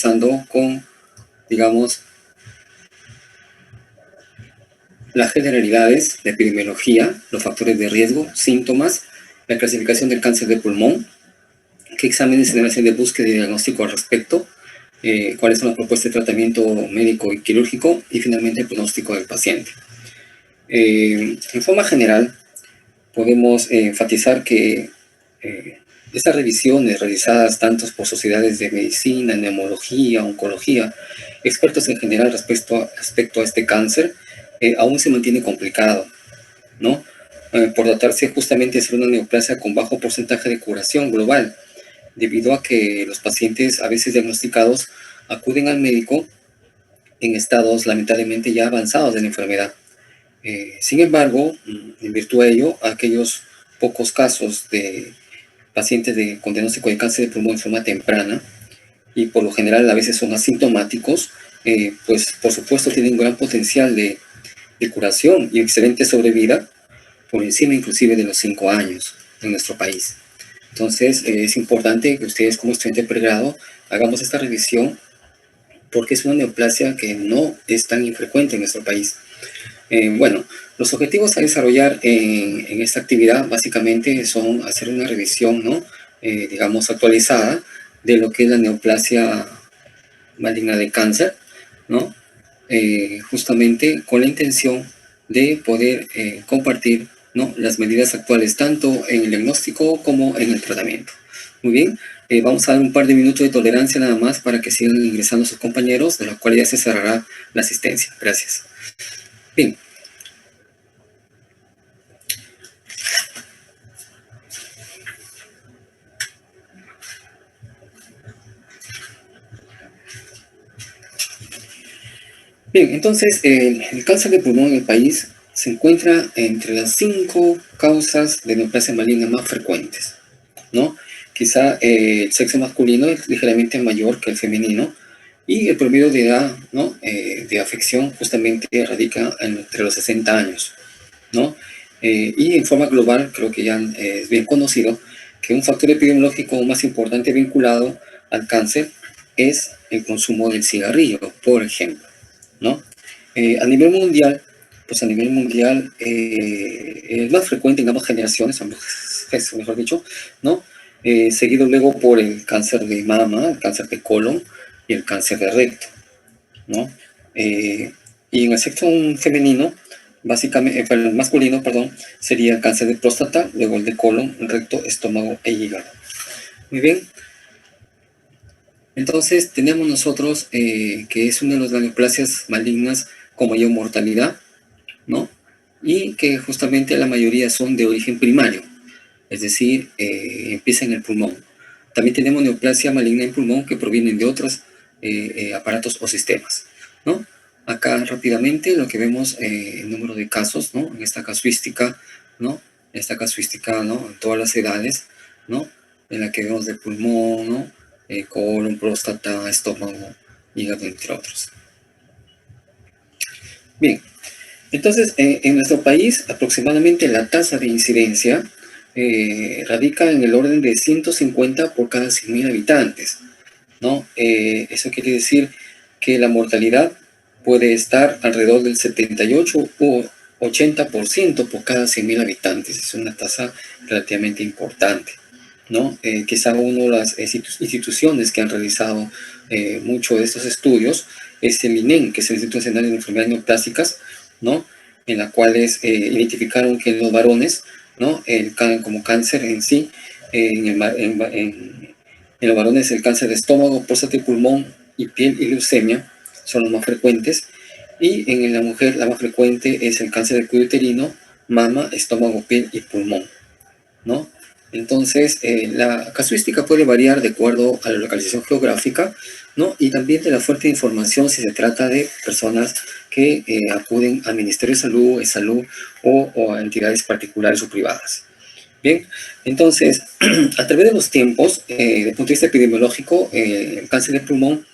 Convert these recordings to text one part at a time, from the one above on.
empezando con, digamos, las generalidades, la epidemiología, los factores de riesgo, síntomas, la clasificación del cáncer de pulmón, qué exámenes se deben hacer de búsqueda y diagnóstico al respecto, cuáles son las propuestas de tratamiento médico y quirúrgico, y finalmente el pronóstico del paciente. En forma general, podemos enfatizar que estas revisiones realizadas tanto por sociedades de medicina, neumología, oncología, expertos en general respecto a este cáncer, aún se mantiene complicado, ¿no? Por tratarse justamente de ser una neoplasia con bajo porcentaje de curación global, debido a que los pacientes a veces diagnosticados acuden al médico en estados lamentablemente ya avanzados de la enfermedad. Sin embargo, en virtud de ello, aquellos pocos casos de pacientes con diagnóstico de cáncer de pulmón en forma temprana, y por lo general a veces son asintomáticos, pues por supuesto tienen un gran potencial de curación y excelente sobrevida, por encima inclusive de los 5 años en nuestro país. Entonces es importante que ustedes como estudiantes de pregrado hagamos esta revisión, porque es una neoplasia que no es tan infrecuente en nuestro país. Bueno, los objetivos a desarrollar en esta actividad básicamente son hacer una revisión, ¿no? Digamos, actualizada de lo que es la neoplasia maligna de cáncer, ¿no? Justamente con la intención de poder compartir, ¿no?, las medidas actuales tanto en el diagnóstico como en el tratamiento. Muy bien, vamos a dar un par de minutos de tolerancia nada más para que sigan ingresando sus compañeros, de los cuales ya se cerrará la asistencia. Gracias. Bien. Bien, entonces el cáncer de pulmón en el país se encuentra entre las 5 causas de neoplasia maligna más frecuentes, ¿no? Quizá el sexo masculino es ligeramente mayor que el femenino, y el promedio de edad, ¿no?, de afección justamente radica entre los 60 años, ¿no? Y en forma global, creo que ya es bien conocido que un factor epidemiológico más importante vinculado al cáncer es el consumo del cigarrillo, por ejemplo, ¿no? A nivel mundial, pues a nivel mundial es más frecuente en ambas generaciones, mejor dicho, ¿no? Seguido luego por el cáncer de mama, el cáncer de colon y el cáncer de recto, ¿no? Y en el sexo femenino, básicamente, el masculino, perdón, sería el cáncer de próstata, luego el de colon, recto, estómago e hígado. Muy bien. Entonces, tenemos nosotros que es una de las neoplasias malignas con mayor mortalidad, ¿no? Y que justamente la mayoría son de origen primario, es decir, empieza en el pulmón. También tenemos neoplasia maligna en pulmón que provienen de otros aparatos o sistemas, ¿no? Acá rápidamente lo que vemos, el número de casos, ¿no? En esta casuística, ¿no? Esta casuística, ¿no?, en todas las edades, ¿no? En la que vemos de pulmón, ¿no?, colon, próstata, estómago, hígado, entre otros. Bien, entonces en nuestro país aproximadamente la tasa de incidencia radica en el orden de 150 por cada 100.000 habitantes, ¿no? Eso quiere decir que la mortalidad puede estar alrededor del 78 u 80% por cada 100.000 habitantes. Es una tasa relativamente importante, ¿no? Quizá una de las instituciones que han realizado mucho de estos estudios es el INEN, que es el Instituto Nacional de Enfermedades Neoplásicas, ¿no?, en la cuales identificaron que en los varones, ¿no?, como cáncer en sí, en los varones el cáncer de estómago, próstata y pulmón y piel y leucemia son los más frecuentes, y en la mujer la más frecuente es el cáncer de cuello uterino, mama, estómago, piel y pulmón, ¿no? Entonces, la casuística puede variar de acuerdo a la localización geográfica, ¿no?, y también de la fuente de información si se trata de personas que acuden al Ministerio de Salud o a entidades particulares o privadas. Bien, entonces, a través de los tiempos, desde el punto de vista epidemiológico, el cáncer de pulmón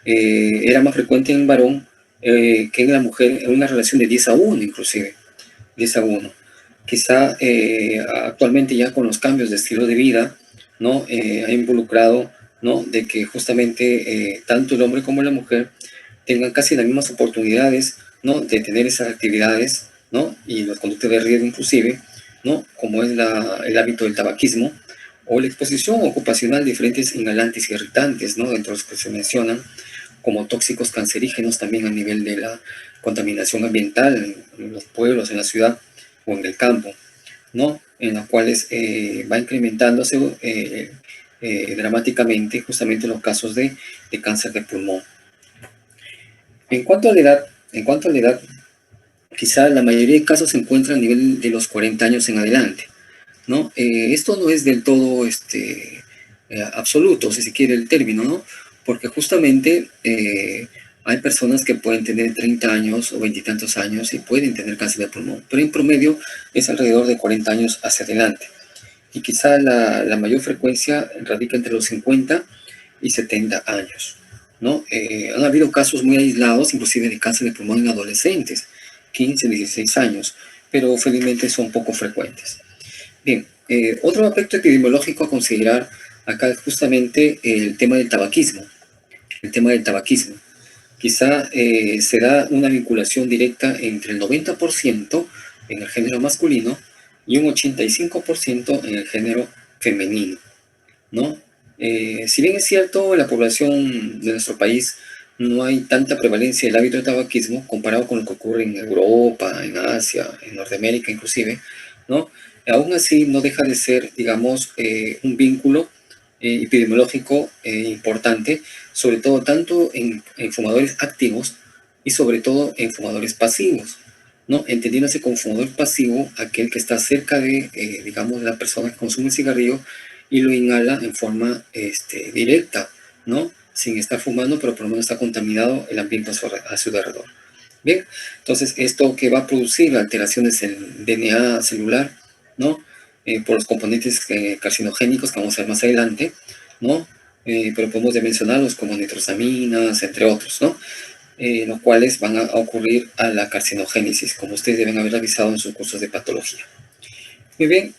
era más frecuente en el varón que en la mujer, en una relación de 10-1 inclusive, 10-1. Quizá actualmente ya con los cambios de estilo de vida, ¿no?, ha involucrado ¿no? De que justamente tanto el hombre como la mujer tengan casi las mismas oportunidades, ¿no? De tener esas actividades, ¿no? Y las conductas de riesgo inclusive, ¿no? Como es el hábito del tabaquismo o la exposición ocupacional de diferentes inhalantes y irritantes, ¿no? Dentro de los que se mencionan como tóxicos cancerígenos también a nivel de la contaminación ambiental en los pueblos, en la ciudad o en el campo, ¿no? En las cuales va incrementándose dramáticamente justamente los casos de cáncer de pulmón. En cuanto a la edad, quizá la mayoría de casos se encuentran a nivel de los 40 años en adelante, ¿no? Esto no es del todo absoluto, si se quiere el término, ¿no? Porque justamente hay personas que pueden tener 30 años o veintitantos años y pueden tener cáncer de pulmón, pero en promedio es alrededor de 40 años hacia adelante. Y quizá la mayor frecuencia radica entre los 50 y 70 años, ¿no? Han habido casos muy aislados, inclusive de cáncer de pulmón en adolescentes, 15, 16 años, pero felizmente son poco frecuentes. Bien, otro aspecto epidemiológico a considerar acá es justamente el tema del tabaquismo. El tema del tabaquismo. Quizá se da una vinculación directa entre el 90% en el género masculino y un 85% en el género femenino, ¿no? Si bien es cierto, en la población de nuestro país no hay tanta prevalencia del hábito de tabaquismo comparado con lo que ocurre en Europa, en Asia, en Norteamérica inclusive, ¿no? Aún así no deja de ser, digamos, un vínculo epidemiológico importante, sobre todo tanto en fumadores activos y sobre todo en fumadores pasivos, ¿no? Entendiéndose como fumador pasivo aquel que está cerca de, digamos, de la persona que consume el cigarrillo y lo inhala en forma directa, ¿no? Sin estar fumando, pero por lo menos está contaminado el ambiente a su alrededor. Bien, entonces esto que va a producir alteraciones en el DNA celular, ¿no? Por los componentes carcinogénicos que vamos a ver más adelante, ¿no? Pero podemos mencionarlos como nitrosaminas, entre otros, ¿no? Los cuales van a ocurrir a la carcinogénesis, como ustedes deben haber revisado en sus cursos de patología. Muy bien,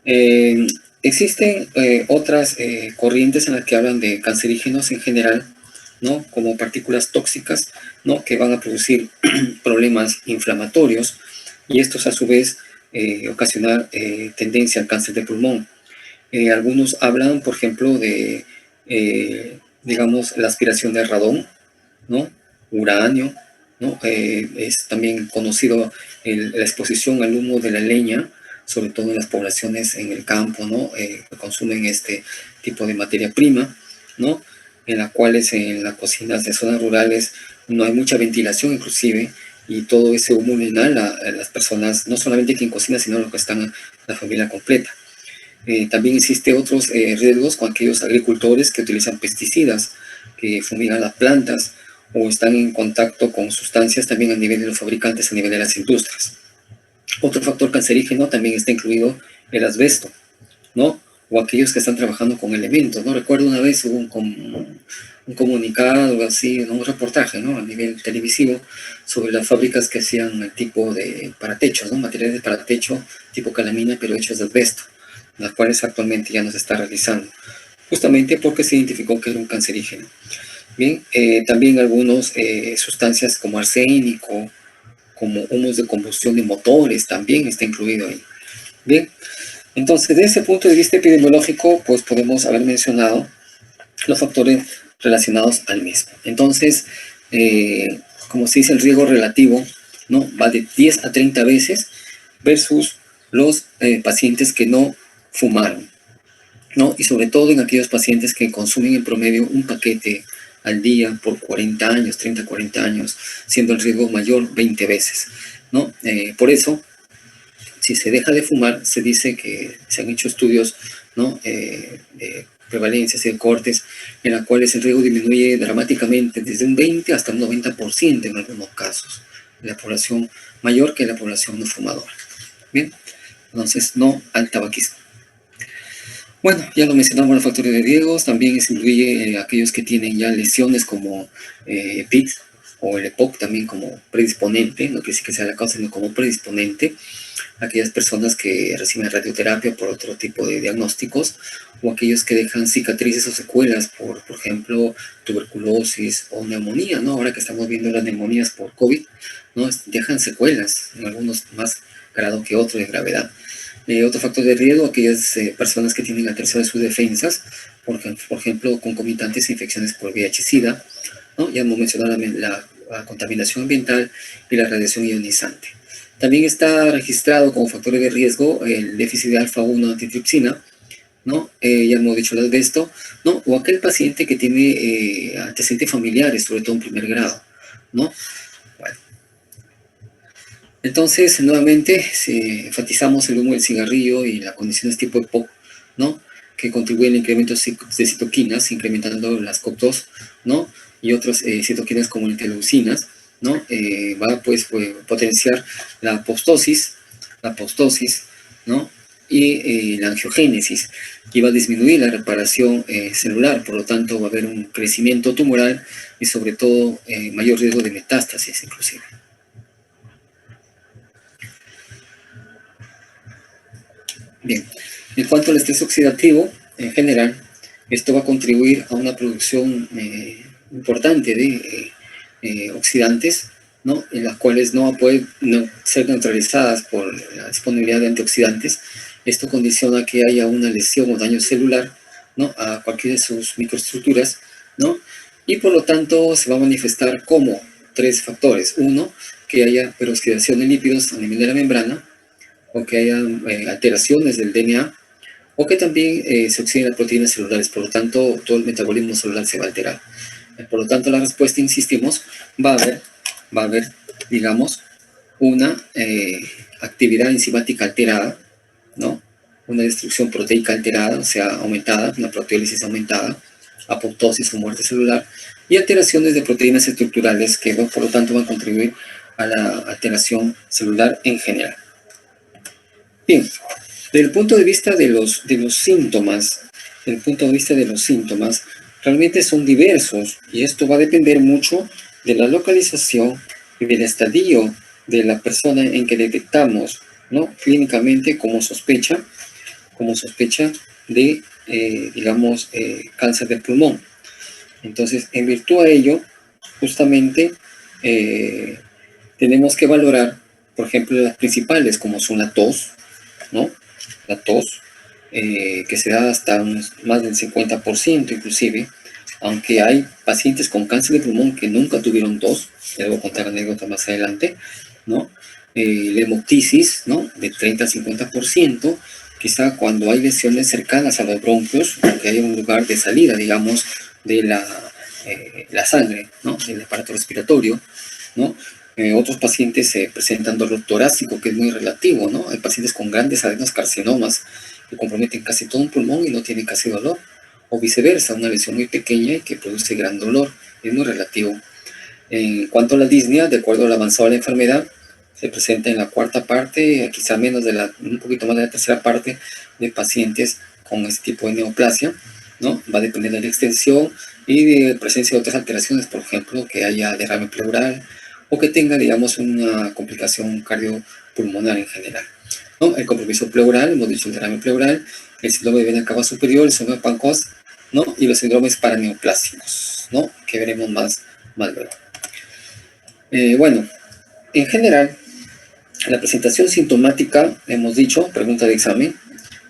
eh, existen otras corrientes en las que hablan de cancerígenos en general, ¿no? Como partículas tóxicas, ¿no? Que van a producir problemas inflamatorios y estos a su vez ocasionar tendencia al cáncer de pulmón. Algunos hablan, por ejemplo, de, digamos, la aspiración de radón, ¿no? Uranio, ¿no? Es también conocido la exposición al humo de la leña, sobre todo en las poblaciones en el campo, ¿no? Que consumen este tipo de materia prima, ¿no? En las cuales en las cocinas de zonas rurales no hay mucha ventilación inclusive, y todo ese humo le inhala a las personas, no solamente quien cocina, sino los que están la familia completa. También existen otros riesgos con aquellos agricultores que utilizan pesticidas, que fumigan las plantas o están en contacto con sustancias también a nivel de los fabricantes, a nivel de las industrias. Otro factor cancerígeno también está incluido el asbesto, ¿no? O aquellos que están trabajando con elementos, ¿no? Recuerdo una vez hubo un comunicado, así, un reportaje, ¿no? A nivel televisivo sobre las fábricas que hacían el tipo de paratechos, ¿no? Materiales para techo tipo calamina, pero hechos de asbesto, las cuales actualmente ya no se está realizando, justamente porque se identificó que era un cancerígeno. Bien, también algunas sustancias como arsénico, como humos de combustión de motores, también está incluido ahí. Bien, entonces desde ese punto de vista epidemiológico, pues podemos haber mencionado los factores relacionados al mismo. Entonces, como se dice, el riesgo relativo, ¿no? Va de 10 a 30 veces versus los pacientes que no fumaron, ¿no? Y sobre todo en aquellos pacientes que consumen en promedio un paquete al día por 40 años, 30, 40 años, siendo el riesgo mayor 20 veces, ¿no? Por eso, si se deja de fumar, se dice que se han hecho estudios, ¿no? De prevalencias y de cortes, en las cuales el riesgo disminuye dramáticamente desde un 20 hasta un 90% en algunos casos, en la población mayor que en la población no fumadora. Bien, entonces no al tabaquismo. Bueno, ya lo mencionamos los factores de riesgo, también se incluye aquellos que tienen ya lesiones como PIT, o el EPOC también como predisponente, no quiere decir que sea la causa, sino como predisponente, aquellas personas que reciben radioterapia por otro tipo de diagnósticos, o aquellos que dejan cicatrices o secuelas por ejemplo, tuberculosis o neumonía, ¿no? Ahora que estamos viendo las neumonías por COVID, ¿no? Dejan secuelas, en algunos más grado que otros de gravedad. Otro factor de riesgo, aquellas personas que tienen alteración de sus defensas, por ejemplo, concomitantes a infecciones por VIH-Sida, ¿no? Ya hemos mencionado la contaminación ambiental y la radiación ionizante. También está registrado como factores de riesgo el déficit de alfa-1 antitripsina, ¿no? Ya hemos dicho el asbesto, ¿no? O aquel paciente que tiene antecedentes familiares, sobre todo en primer grado, ¿no? Bueno. Entonces, nuevamente, si enfatizamos el humo del cigarrillo y las condiciones tipo EPOC, ¿no? Que contribuyen al incremento de citoquinas, incrementando las COP2, ¿no? Y otras citoquinas como interleucinas, ¿no? Va pues potenciar la apoptosis, ¿no? Y la angiogénesis, y va a disminuir la reparación celular, por lo tanto va a haber un crecimiento tumoral y sobre todo mayor riesgo de metástasis inclusive. Bien, en cuanto al estrés oxidativo, en general, esto va a contribuir a una producción importante de oxidantes, ¿no? En las cuales no va a poder ser neutralizadas por la disponibilidad de antioxidantes. Esto condiciona que haya una lesión o daño celular, ¿no? A cualquiera de sus microestructuras, ¿no? Y por lo tanto se va a manifestar como tres factores. Uno, que haya peroxidación de lípidos a nivel de la membrana, o que haya alteraciones del DNA, o que también se oxiden las proteínas celulares, por lo tanto todo el metabolismo celular se va a alterar. Por lo tanto la respuesta, insistimos, va a haber digamos, una actividad enzimática alterada, ¿no? Una destrucción proteica alterada, o sea, aumentada, una proteólisis aumentada, apoptosis o muerte celular, y alteraciones de proteínas estructurales que por lo tanto van a contribuir a la alteración celular en general. Bien, desde el punto de vista de los síntomas, realmente son diversos y esto va a depender mucho de la localización y del estadio de la persona en que detectamos, ¿no? Clínicamente como sospecha de, digamos, cáncer de pulmón. Entonces, en virtud a ello, justamente tenemos que valorar, por ejemplo, las principales, como son la tos, ¿no? La tos, que se da hasta más del 50% inclusive, aunque hay pacientes con cáncer de pulmón que nunca tuvieron tos, les voy a contar anécdotas más adelante, ¿no? La hemoptisis, ¿no? De 30 a 50%, quizá cuando hay lesiones cercanas a los bronquios, que hay un lugar de salida, digamos, de la sangre, ¿no? Del aparato respiratorio, ¿no? Otros pacientes presentan dolor torácico, que es muy relativo, ¿no? Hay pacientes con grandes adenocarcinomas que comprometen casi todo un pulmón y no tienen casi dolor. O viceversa, una lesión muy pequeña y que produce gran dolor, es muy relativo. En cuanto a la disnea, de acuerdo al avanzado de la enfermedad, se presenta en la cuarta parte, quizá menos un poquito más de la tercera parte de pacientes con este tipo de neoplasia, ¿no? Va a depender de la extensión y de presencia de otras alteraciones, por ejemplo, que haya derrame pleural o que tenga, digamos, una complicación cardiopulmonar en general, ¿no? El compromiso pleural, hemos dicho el derrame pleural, el síndrome de vena cava superior, el síndrome de Pancoast, ¿no? Y los síndromes paraneoplásicos, ¿no? Que veremos más luego. Bueno, en general, la presentación sintomática, hemos dicho, pregunta de examen,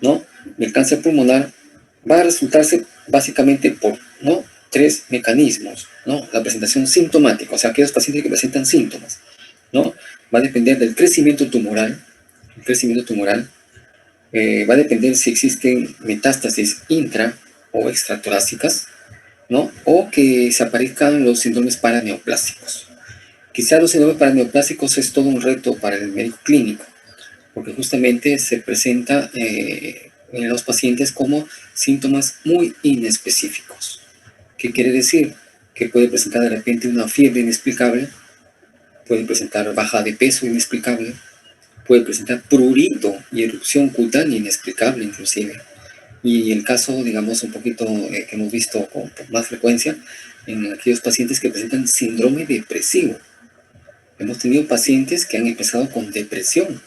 ¿no? Del cáncer pulmonar va a resultarse básicamente por, ¿no? Tres mecanismos, ¿no? La presentación sintomática, o sea, aquellos pacientes que presentan síntomas, ¿no? Va a depender del crecimiento tumoral, va a depender si existen metástasis intra o extratorácicas, ¿no? O que se aparezcan los síndromes paraneoplásicos. Quizá los síndromes paraneoplásicos es todo un reto para el médico clínico, porque justamente se presenta en los pacientes como síntomas muy inespecíficos. ¿Qué quiere decir? Que puede presentar de repente una fiebre inexplicable, puede presentar baja de peso inexplicable, puede presentar prurito y erupción cutánea inexplicable inclusive. Y el caso, digamos, un poquito que hemos visto con más frecuencia, en aquellos pacientes que presentan síndrome depresivo. Hemos tenido pacientes que han empezado con depresión,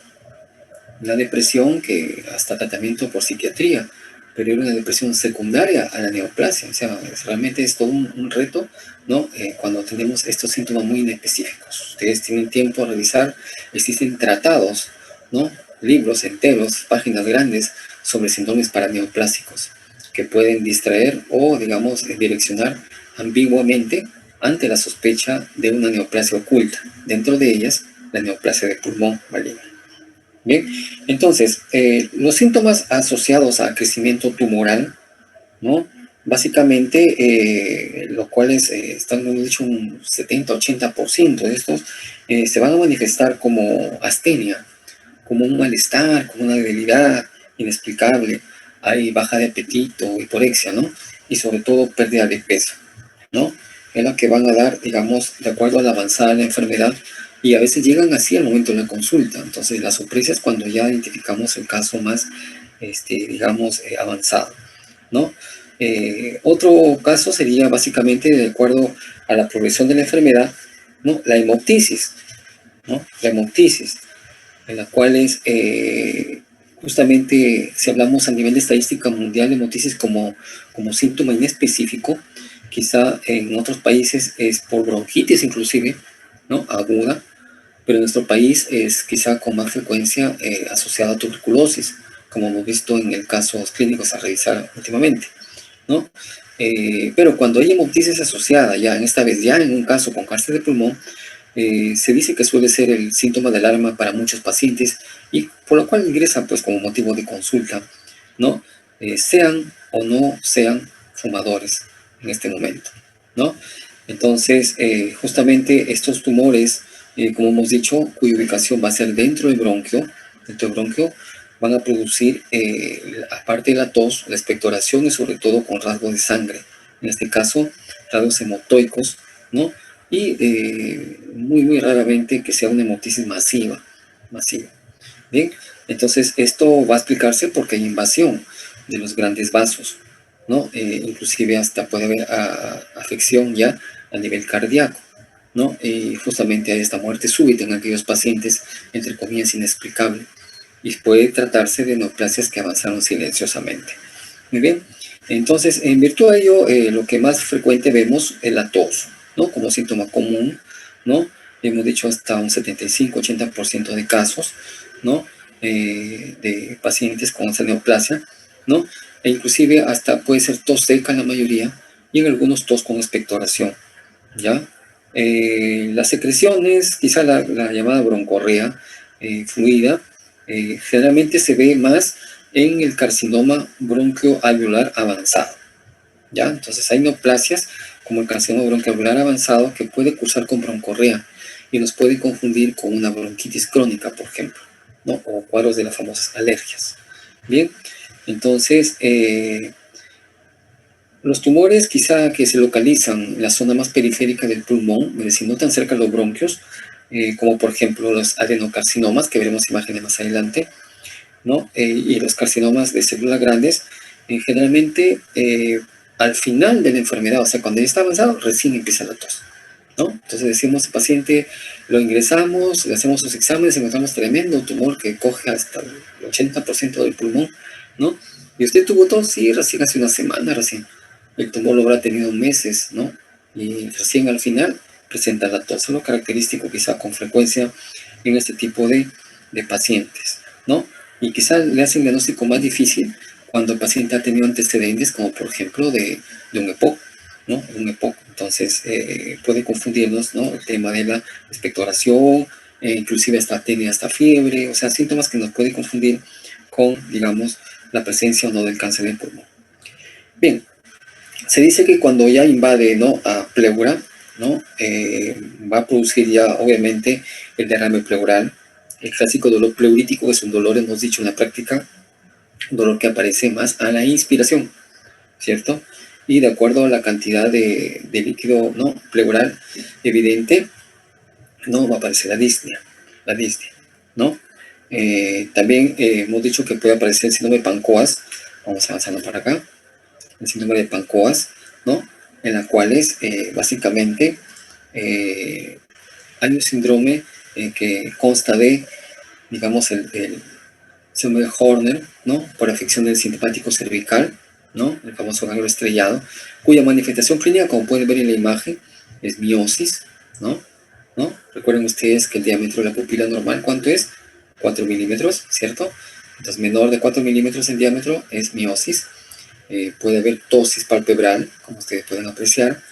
una depresión que hasta tratamiento por psiquiatría, pero era una depresión secundaria a la neoplasia. O sea, realmente es todo un reto, ¿no? Cuando tenemos estos síntomas muy inespecíficos. Ustedes tienen tiempo a revisar, existen tratados, ¿no? Libros enteros, páginas grandes sobre síndromes paraneoplásicos que pueden distraer o, digamos, direccionar ambiguamente ante la sospecha de una neoplasia oculta, dentro de ellas la neoplasia de pulmón maligna. Bien, entonces, los síntomas asociados a crecimiento tumoral, ¿no? Básicamente, los cuales están, hemos dicho, un 70-80% de estos se van a manifestar como astenia, como un malestar, como una debilidad inexplicable. Hay baja de apetito, hiporexia, ¿no? Y sobre todo pérdida de peso, ¿no? Es la que van a dar, digamos, de acuerdo a la avanzada de la enfermedad, y a veces llegan así al momento de la consulta. Entonces, la sorpresa es cuando ya identificamos el caso más, digamos, avanzado, ¿no? Otro caso sería básicamente de acuerdo a la progresión de la enfermedad, ¿no? La hemoptisis, ¿no? La hemoptisis, en la cual es, justamente, si hablamos a nivel de estadística mundial de hemoptisis como síntoma inespecífico, quizá en otros países es por bronquitis inclusive, ¿no? Aguda, pero en nuestro país es quizá con más frecuencia asociada a tuberculosis, como hemos visto en el casos clínicos a revisar últimamente, ¿no? Pero cuando hay hemoptisis asociada, ya en esta vez ya en un caso con cáncer de pulmón, se dice que suele ser el síntoma de alarma para muchos pacientes y por lo cual ingresa pues como motivo de consulta, ¿no? Sean o no sean fumadores en este momento, ¿no? Entonces, justamente estos tumores, como hemos dicho, cuya ubicación va a ser dentro del bronquio, van a producir, aparte de la tos, la expectoración y sobre todo con rasgos de sangre. En este caso, rasgos hematoicos, ¿no? Y muy, muy raramente que sea una hemoptisis masiva. Bien, entonces esto va a explicarse porque hay invasión de los grandes vasos, ¿no? Inclusive hasta puede haber afección ya a nivel cardíaco, ¿no? Y justamente hay esta muerte súbita en aquellos pacientes, entre comillas, inexplicable. Y puede tratarse de neoplasias que avanzaron silenciosamente. Muy bien, entonces, en virtud de ello, lo que más frecuente vemos es la tos, ¿no? Como síntoma común, ¿no? Hemos dicho hasta un 75-80% de casos, ¿no? De pacientes con esa neoplasia, ¿no? E inclusive hasta puede ser tos seca en la mayoría y en algunos tos con expectoración, ¿ya? Las secreciones, quizá la llamada broncorrea fluida, generalmente se ve más en el carcinoma bronquioalveolar avanzado, ¿ya? Entonces hay neoplasias como el carcinoma bronquioalveolar avanzado que puede cursar con broncorrea y nos puede confundir con una bronquitis crónica, por ejemplo, ¿no? O cuadros de las famosas alergias. Bien, entonces, los tumores quizá que se localizan en la zona más periférica del pulmón, es decir, no tan cerca de los bronquios, como por ejemplo los adenocarcinomas, que veremos imágenes más adelante, ¿no? Y los carcinomas de células grandes, generalmente al final de la enfermedad, o sea, cuando ya está avanzado, recién empieza la tos, ¿no? Entonces decimos al paciente, lo ingresamos, le hacemos sus exámenes, encontramos tremendo tumor que coge hasta el 80% del pulmón, ¿no? ¿Y usted tuvo tos? Sí, recién hace una semana, recién. El tumor lo habrá tenido meses, ¿no? Y recién al final presenta la tos. Es lo característico quizá con frecuencia en este tipo de pacientes, ¿no? Y quizá le hacen el diagnóstico más difícil cuando el paciente ha tenido antecedentes, como por ejemplo de un EPOC, ¿no? Un EPOC. Entonces, puede confundirnos, ¿no? El tema de la expectoración, inclusive hasta tenía hasta fiebre, o sea, síntomas que nos puede confundir con, digamos, la presencia o no del cáncer de pulmón. Bien, se dice que cuando ya invade, ¿no? A pleura, ¿no? Va a producir ya, obviamente, el derrame pleural, el clásico dolor pleurítico, que es un dolor, hemos dicho en la práctica, un dolor que aparece más a la inspiración, ¿cierto? Y de acuerdo a la cantidad de líquido, ¿no? Pleural evidente, no va a aparecer la disnea, ¿no? También hemos dicho que puede aparecer el síndrome de Pancoas. Vamos avanzando para acá. El síndrome de Pancoas, ¿no? en la cual básicamente hay un síndrome que consta de, digamos, el síndrome de Horner, ¿no? Por afección del simpático cervical, ¿no? El famoso ganglio estrellado, cuya manifestación clínica, como pueden ver en la imagen, es miosis, ¿no? Recuerden ustedes que el diámetro de la pupila normal, ¿cuánto es? 4 milímetros, ¿cierto? Entonces, menor de 4 milímetros en diámetro es miosis. Puede haber ptosis palpebral, como ustedes pueden apreciar,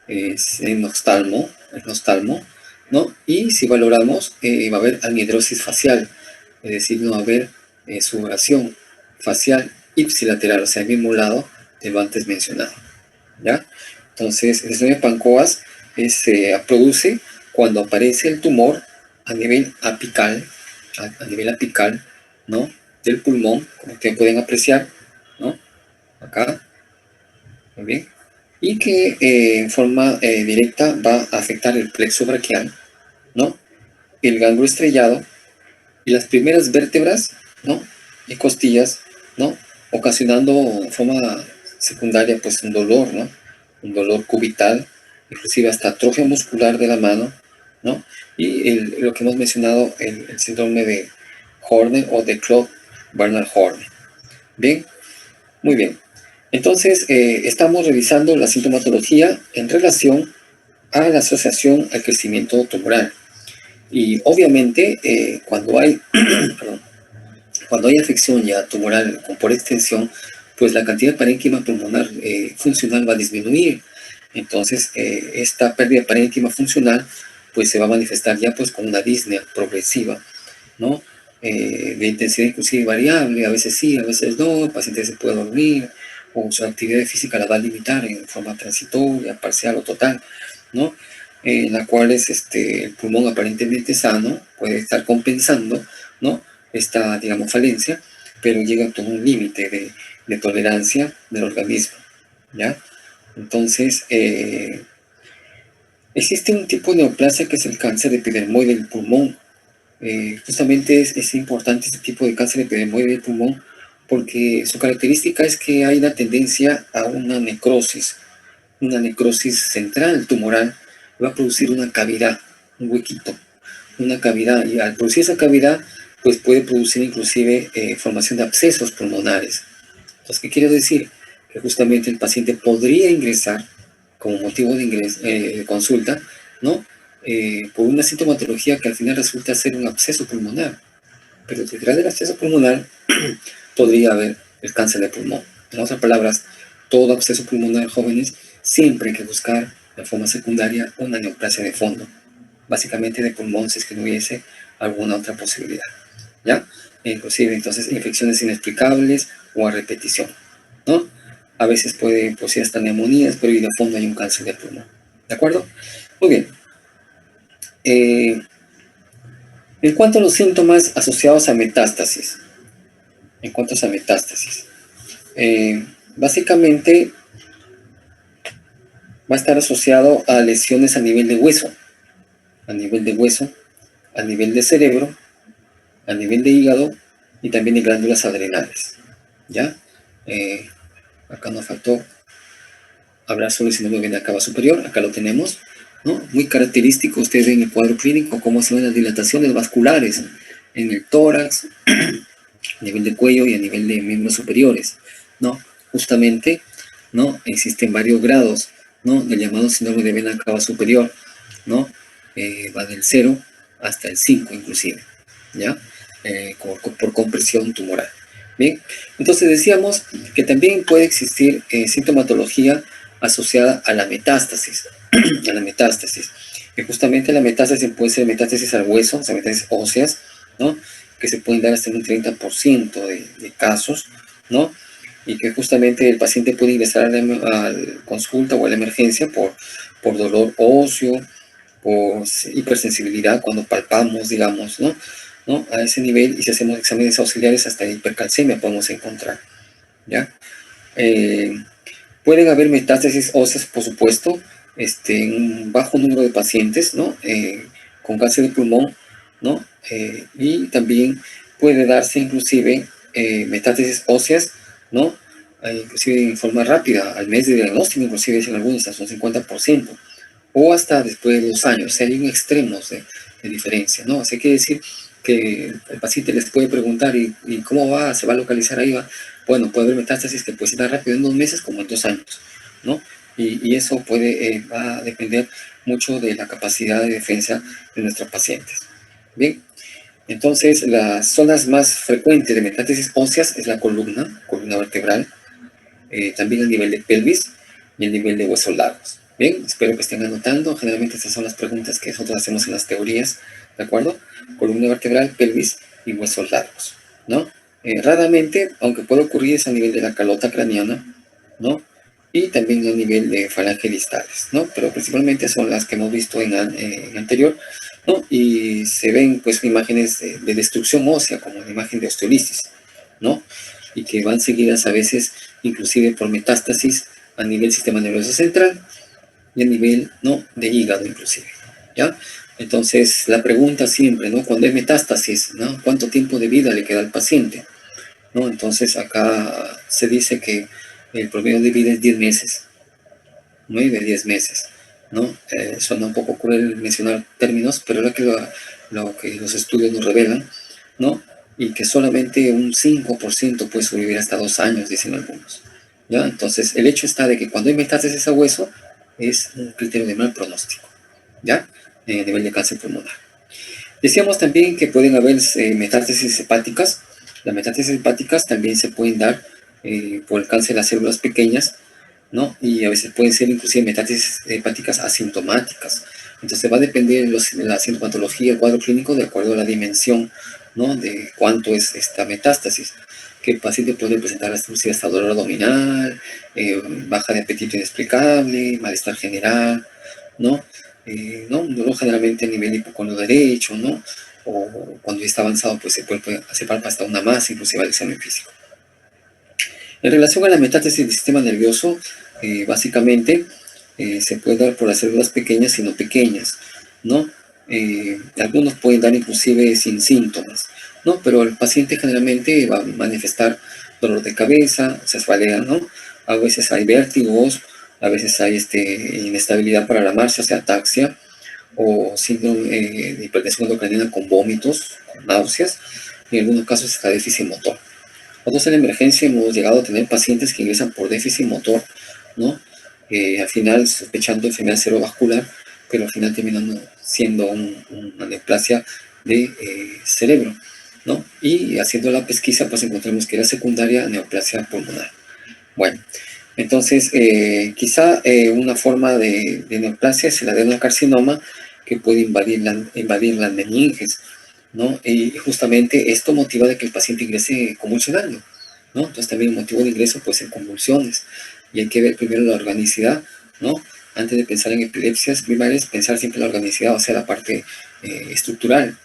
es nostalmo, ¿no? Y si valoramos, va a haber anhidrosis facial, es decir, no va a haber sudoración facial ipsilateral, o sea, al mismo lado de lo antes mencionado, ¿ya? Entonces, el síndrome de Pancoas se produce cuando aparece el tumor a nivel apical, ¿no? Del pulmón, como ustedes pueden apreciar, ¿no? Acá, muy bien. Y que en forma directa va a afectar el plexo braquial, ¿no? El ganglio estrellado y las primeras vértebras, ¿no? Y costillas, ¿no? Ocasionando en forma secundaria, pues un dolor, ¿no? Un dolor cubital, inclusive hasta atrofia muscular de la mano, ¿no? Y lo que hemos mencionado, el síndrome de Horner o de Claude-Bernard Horner. Bien, muy bien. Entonces, estamos revisando la sintomatología en relación a la asociación al crecimiento tumoral. Y obviamente, cuando hay cuando hay afección ya tumoral por extensión, pues la cantidad de parénquima pulmonar funcional va a disminuir. Entonces, esta pérdida de parénquima funcional pues se va a manifestar ya pues con una disnea progresiva, ¿no? De intensidad inclusive variable, a veces sí, a veces no, el paciente se puede dormir, o su actividad física la va a limitar en forma transitoria, parcial o total, ¿no? En la cual el pulmón aparentemente sano puede estar compensando, ¿no? Esta, digamos, falencia, pero llega a todo un límite de tolerancia del organismo, ¿ya? Entonces, existe un tipo de neoplasia que es el cáncer epidermoide del pulmón. Justamente es importante este tipo de cáncer epidermoide del pulmón porque su característica es que hay una tendencia a una necrosis central tumoral, va a producir una cavidad, un huequito, una cavidad, y al producir esa cavidad, pues puede producir inclusive formación de abscesos pulmonares. Entonces, ¿qué quiero decir? Que justamente el paciente podría ingresar como motivo de consulta, ¿no? Por una sintomatología que al final resulta ser un absceso pulmonar. Pero detrás del absceso pulmonar podría haber el cáncer de pulmón. En otras palabras, todo absceso pulmonar, jóvenes, siempre hay que buscar de forma secundaria una neoplasia de fondo, básicamente de pulmón, si es que no hubiese alguna otra posibilidad, ¿ya? Inclusive, entonces, infecciones inexplicables o a repetición, ¿no? A veces puede producir hasta neumonías, pero y de fondo hay un cáncer de pulmón, ¿de acuerdo? Muy bien. En cuanto a los síntomas asociados a metástasis, básicamente va a estar asociado a lesiones a nivel de hueso, a nivel de cerebro, a nivel de hígado y también de glándulas adrenales, ¿ya? Acá nos faltó hablar sobre el síndrome de vena cava superior, acá lo tenemos, ¿no? Muy característico, ustedes ven en el cuadro clínico cómo se ven las dilataciones vasculares en el tórax, a nivel de cuello y a nivel de miembros superiores, ¿no? Justamente, ¿no? Existen varios grados, ¿no? Del llamado síndrome de vena cava superior, ¿no? Va del 0 hasta el 5 inclusive, ¿ya? Por compresión tumoral. Bien, entonces decíamos que también puede existir sintomatología asociada a la metástasis, que justamente la metástasis puede ser metástasis al hueso, o sea, metástasis óseas, ¿no? Que se pueden dar hasta un 30% de casos, ¿no? Y que justamente el paciente puede ingresar a la consulta o a la emergencia por dolor óseo, por hipersensibilidad cuando palpamos, digamos, ¿no? A ese nivel, y si hacemos exámenes auxiliares hasta hipercalcemia podemos encontrar, ¿ya? Pueden haber metástasis óseas, por supuesto, en un bajo número de pacientes, ¿no? Con cáncer de pulmón, ¿no? Y también puede darse inclusive metástasis óseas, ¿no? inclusive en forma rápida, al mes de diagnóstico, inclusive en algunos hasta un 50%, o hasta después de 2 años. O sea, hay un extremo de diferencia, ¿no? O sea, quiere decir que el paciente les puede preguntar, ¿y cómo va? ¿Se va a localizar ahí? Va? Bueno, puede haber metástasis que puede ser tan rápido en 2 meses como en 2 años, ¿no? Y eso puede, va a depender mucho de la capacidad de defensa de nuestros pacientes. Bien, entonces las zonas más frecuentes de metástasis óseas es la columna vertebral, también a nivel de pelvis y el nivel de huesos largos. Bien, espero que estén anotando. Generalmente estas son las preguntas que nosotros hacemos en las teorías, ¿de acuerdo? Columna vertebral, pelvis y huesos largos, ¿no? Raramente, aunque puede ocurrir, es a nivel de la calota craneana, ¿no? Y también a nivel de falange distales, ¿no? Pero principalmente son las que hemos visto en anterior, ¿no? Y se ven, pues, imágenes de destrucción ósea, como la imagen de osteolisis, ¿no? Y que van seguidas a veces inclusive por metástasis a nivel sistema nervioso central y a nivel, ¿no?, de hígado inclusive, ¿ya? Entonces, la pregunta siempre, ¿no?, cuando hay metástasis, ¿no?, ¿cuánto tiempo de vida le queda al paciente? ¿No? Entonces, acá se dice que el promedio de vida es 10 meses, 9, 10 meses, ¿no? Suena un poco cruel mencionar términos, pero es lo que los estudios nos revelan, ¿no? Y que solamente un 5% puede sobrevivir hasta 2 años, dicen algunos, ¿ya? Entonces, el hecho está de que cuando hay metástasis a hueso, es un criterio de mal pronóstico, ¿ya? A nivel de cáncer pulmonar. Decíamos también que pueden haber metástasis hepáticas. Las metástasis hepáticas también se pueden dar por el cáncer de las células pequeñas, ¿no? Y a veces pueden ser inclusive metástasis hepáticas asintomáticas. Entonces va a depender de la sintomatología, el cuadro clínico, de acuerdo a la dimensión, ¿no?, de cuánto es esta metástasis. Que el paciente puede presentar hasta dolor abdominal, baja de apetito inexplicable, malestar general, ¿no? ¿No? Un dolor generalmente a nivel hipocono derecho, ¿no? O cuando ya está avanzado, pues se palpa hasta una masa, inclusive al examen físico. En relación a la metástasis del sistema nervioso, básicamente se puede dar por las células pequeñas y no pequeñas, ¿no? Algunos pueden dar inclusive sin síntomas, ¿no? Pero el paciente generalmente va a manifestar dolor de cabeza, cefalea, ¿no? A veces hay vértigos, a veces hay inestabilidad para la marcha, o sea, ataxia, o síndrome de hipertensión endocrinal con vómitos, con náuseas, y en algunos casos está déficit motor. Nosotros en la emergencia hemos llegado a tener pacientes que ingresan por déficit motor, ¿no? Al final sospechando enfermedad cerebrovascular, pero al final terminando siendo una neoplasia de cerebro, ¿no? Y haciendo la pesquisa, pues encontramos que era secundaria neoplasia pulmonar. Bueno, entonces quizá una forma de neoplasia es el adenocarcinoma, que puede invadir las meninges, ¿no? Y justamente esto motiva de que el paciente ingrese convulsionando, ¿no? Entonces también el motivo de ingreso puede ser convulsiones, y hay que ver primero la organicidad, ¿no? Antes de pensar en epilepsias primarias, pensar siempre en la organicidad, o sea, la parte estructural,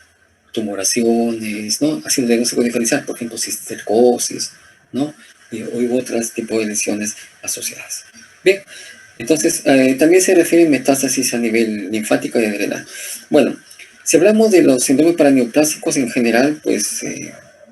tumoraciones, ¿no? Así no se puede diferenciar, por ejemplo, cisticercosis, ¿no? O otros tipos de lesiones asociadas. Bien, entonces también se refiere a metástasis a nivel linfático y adrenal. Bueno, si hablamos de los síndromes paraneoplásicos en general, pues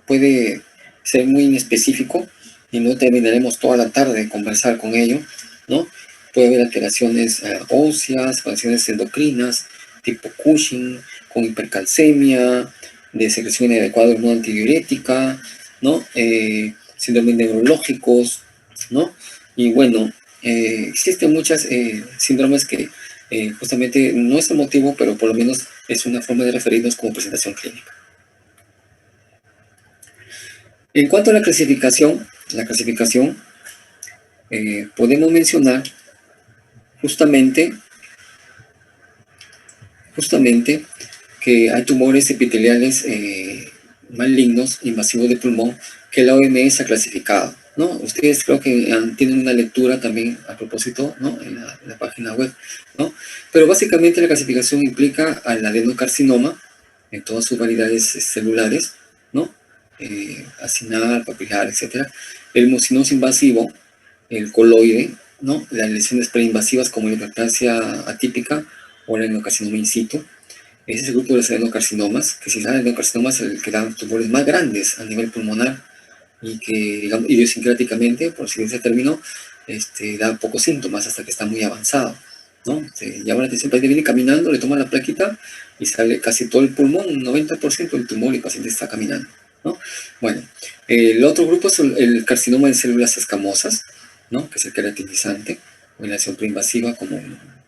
puede ser muy inespecífico y no terminaremos toda la tarde de conversar con ello, ¿no? Puede haber alteraciones óseas, alteraciones endocrinas, tipo Cushing, con hipercalcemia, de secreción inadecuada de hormona antidiurética, ¿no? Síndromes neurológicos, ¿no? Y bueno, existen muchas síndromes que justamente no es el motivo, pero por lo menos es una forma de referirnos como presentación clínica. En cuanto a la clasificación podemos mencionar justamente que hay tumores epiteliales malignos invasivos de pulmón que la OMS ha clasificado, ¿no? Ustedes creo que tienen una lectura también a propósito, ¿no?, en la página web, ¿no? Pero básicamente la clasificación implica al adenocarcinoma en todas sus variedades celulares, ¿no? Acinar, papilar, etc. El mucinoso invasivo, el coloide, ¿no? Las lesiones preinvasivas como la hiperplasia atípica o el adenocarcinoma in situ. Ese es el grupo de los adenocarcinomas, que si el adenocarcinoma es el que da tumores más grandes a nivel pulmonar, y que, digamos, idiosincráticamente, por así ese término, da pocos síntomas hasta que está muy avanzado, ¿no? Se llama la atención, el paciente viene caminando, le toma la plaquita y sale casi todo el pulmón, un 90% del tumor y el paciente está caminando, ¿no? Bueno, el otro grupo es el carcinoma de células escamosas, ¿no? Que es el queratinizante, o la lesión preinvasiva como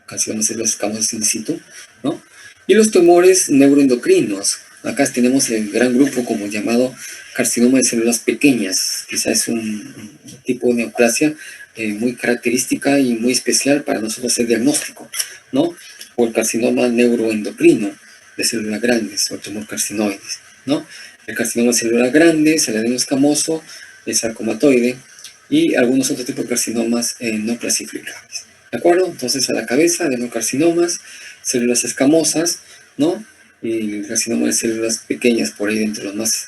carcinoma de células escamosas in situ, ¿no? Y los tumores neuroendocrinos. Acá tenemos el gran grupo como llamado carcinoma de células pequeñas. Quizás es un tipo de neoplasia muy característica y muy especial para nosotros hacer diagnóstico, ¿no? O el carcinoma neuroendocrino de células grandes o el tumor carcinoides, ¿no? El carcinoma de células grandes, el adeno escamoso, el sarcomatoide y algunos otros tipos de carcinomas no clasificables. ¿De acuerdo? Entonces a la cabeza, adenocarcinomas, células escamosas, ¿no? Y el carcinoma de células pequeñas, por ahí entre los más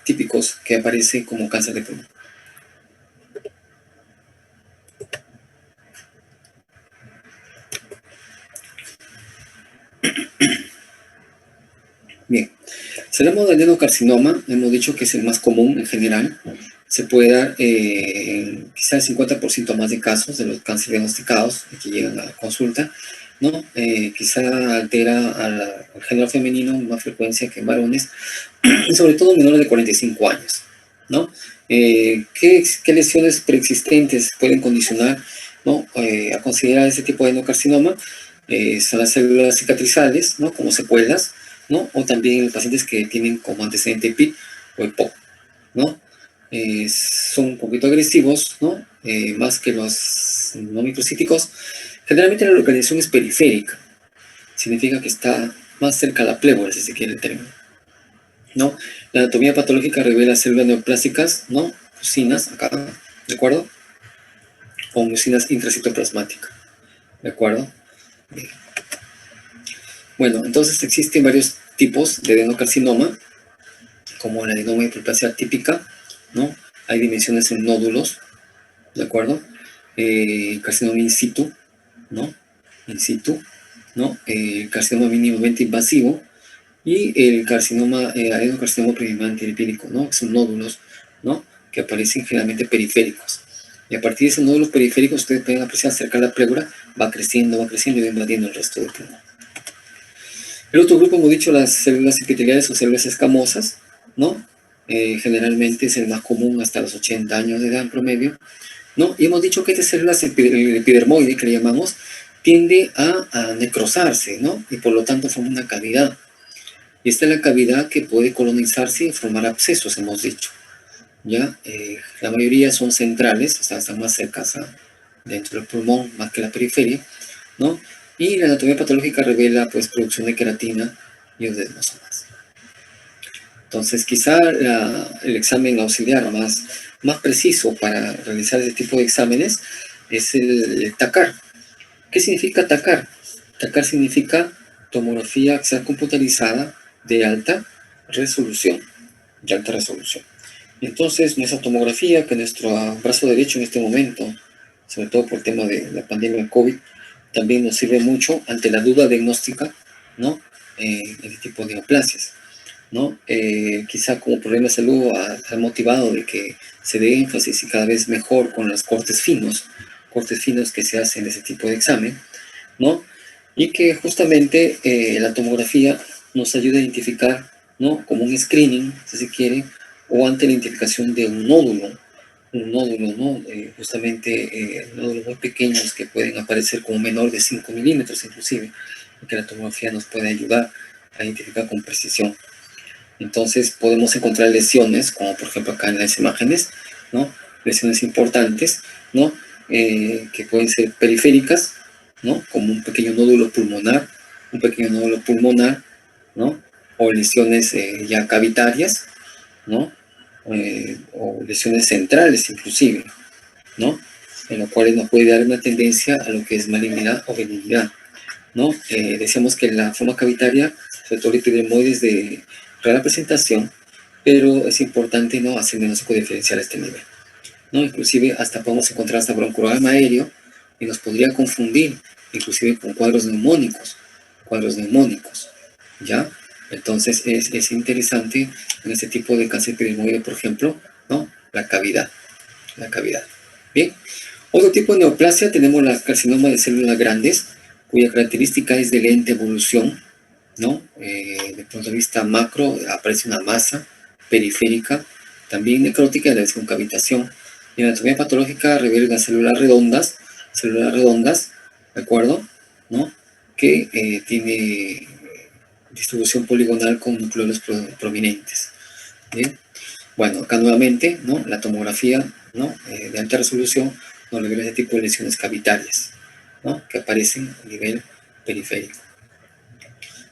típicos que aparece como cáncer de pulmón. Bien, si hablamos del adenocarcinoma, hemos dicho que es el más común en general. Se puede dar quizás el 50% más de casos de los cánceres diagnosticados que llegan a la consulta, ¿no? Quizá altera al género femenino más frecuencia que en varones, y sobre todo menores de 45 años, ¿no? ¿Qué lesiones preexistentes pueden condicionar, ¿no? A considerar ese tipo de adenocarcinoma? Son las células cicatrizales, ¿no? Como secuelas, ¿no? O también los pacientes que tienen como antecedente PIP o EPOC, ¿no? Son un poquito agresivos, ¿no? Más que los no microcíticos. Generalmente la localización es periférica, significa que está más cerca a la plévora, si se quiere el término, ¿no? La anatomía patológica revela células neoplásicas, ¿no? Mucinas, acá, ¿de acuerdo? O mucinas intracitoplasmáticas, ¿de acuerdo? Bien. Bueno, entonces existen varios tipos de adenocarcinoma, como la adenoma hiperplasia típica, ¿no? Hay dimensiones en nódulos, ¿de acuerdo? Carcinoma in situ, ¿no? In situ, ¿no? Carcinoma mínimamente invasivo y el carcinoma, adenocarcinoma primamente lipídico, ¿no? Que son nódulos, ¿no? Que aparecen generalmente periféricos. Y a partir de esos nódulos periféricos, ustedes pueden apreciar cerca de la pleura, va creciendo y va invadiendo el resto del pulmón. El otro grupo, hemos dicho, las células epiteliales o células escamosas, ¿no? Generalmente es el más común hasta los 80 años de edad en promedio, ¿no? Y hemos dicho que estas células epidermoides, que le llamamos, tiende a necrosarse, ¿no? Y por lo tanto forma una cavidad. Y esta es la cavidad que puede colonizarse y formar abscesos, hemos dicho, ¿ya? La mayoría son centrales, o sea, están más cercas dentro del pulmón, más que la periferia, ¿no? Y la anatomía patológica revela, pues, producción de queratina y odesmosomas. Entonces, quizá el examen auxiliar más preciso para realizar este tipo de exámenes es el TACAR. ¿Qué significa TACAR? TACAR significa tomografía axial computarizada de alta resolución. De alta resolución. Entonces, nuestra tomografía, que nuestro brazo derecho en este momento, sobre todo por el tema de la pandemia de COVID, también nos sirve mucho ante la duda diagnóstica, ¿no? Este tipo de neoplasias, ¿no? Quizá como problema de salud ha motivado de que se dé énfasis y cada vez mejor con los cortes finos que se hacen en ese tipo de examen, ¿no? Y que justamente la tomografía nos ayuda a identificar, ¿no? Como un screening, si se quiere, o ante la identificación de un nódulo, ¿no? Justamente nódulos muy pequeños que pueden aparecer como menor de 5 milímetros inclusive, y que la tomografía nos puede ayudar a identificar con precisión. Entonces podemos encontrar lesiones, como por ejemplo acá en las imágenes, ¿no? Lesiones importantes, ¿no? Que pueden ser periféricas, ¿no? Como un pequeño nódulo pulmonar, ¿no? O lesiones ya cavitarias, ¿no? O lesiones centrales inclusive, ¿no? En lo cual nos puede dar una tendencia a lo que es malignidad o benignidad, ¿no? Decíamos que la forma cavitaria, sobre todo el epidermoide, es de rara presentación, pero es importante, ¿no? Hacer diagnóstico diferencial a este nivel, ¿no? Inclusive hasta podemos encontrar hasta broncoderma aéreo y nos podría confundir, inclusive con cuadros neumónicos, ¿ya? Entonces es interesante en este tipo de cáncer epidermoide, por ejemplo, ¿no? La cavidad. Bien. Otro tipo de neoplasia tenemos la carcinoma de células grandes, cuya característica es de lenta evolución, ¿no? Desde el punto de vista macro aparece una masa periférica, también necrótica de la desconcavitación. Y en la anatomía patológica revela células redondas, ¿de acuerdo? ¿No? Que tiene distribución poligonal con núcleos prominentes. ¿Bien? Bueno, acá nuevamente, ¿no? La tomografía, ¿no? De alta resolución nos revela este tipo de lesiones cavitarias, ¿no? Que aparecen a nivel periférico.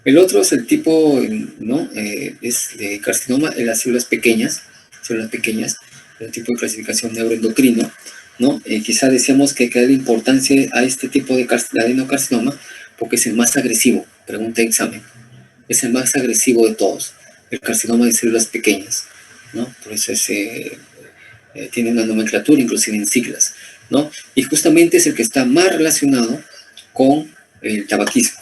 El otro es el tipo, ¿no? Es de carcinoma en las células pequeñas, el tipo de clasificación neuroendocrino, ¿no? Quizá decíamos que hay que darle importancia a este tipo de adenocarcinoma porque es el más agresivo, pregunta de examen, es el más agresivo de todos, el carcinoma de células pequeñas, ¿no? Por eso tiene una nomenclatura, inclusive en siglas, ¿no? Y justamente es el que está más relacionado con el tabaquismo,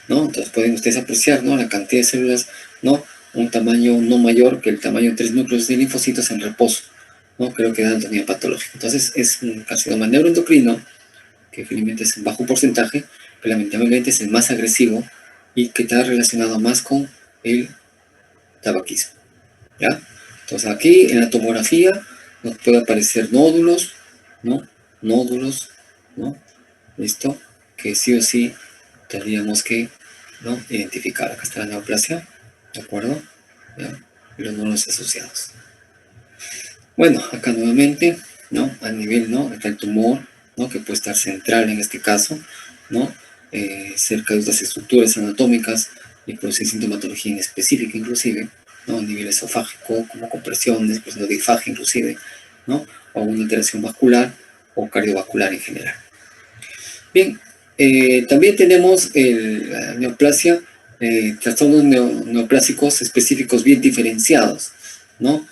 ¿no? Entonces pueden ustedes apreciar, ¿no? La cantidad de células, ¿no? Un tamaño no mayor que el tamaño de 3 núcleos de linfocitos en reposo, ¿no? Creo que da anatomía patológica. Entonces es un carcinoma neuroendocrino, que finalmente es un bajo porcentaje, que lamentablemente es el más agresivo y que está relacionado más con el tabaquismo, ¿ya? Entonces aquí en la tomografía nos puede aparecer nódulos, ¿no? Nódulos, ¿no? ¿Listo? Que sí o sí tendríamos que, ¿no? Identificar. Acá está la neoplasia, ¿de acuerdo? ¿Ya? Y los nódulos asociados. Bueno, acá nuevamente, ¿no? A nivel, ¿no? Está el tumor, ¿no? Que puede estar central en este caso, ¿no? Cerca de otras estructuras anatómicas y producir sintomatología inespecífica inclusive, ¿no? A nivel esofágico, como compresiones, pues no difagia inclusive, ¿no? O una alteración vascular o cardiovascular en general. Bien, también tenemos la neoplasia, trastornos neoplásicos específicos bien diferenciados, ¿no?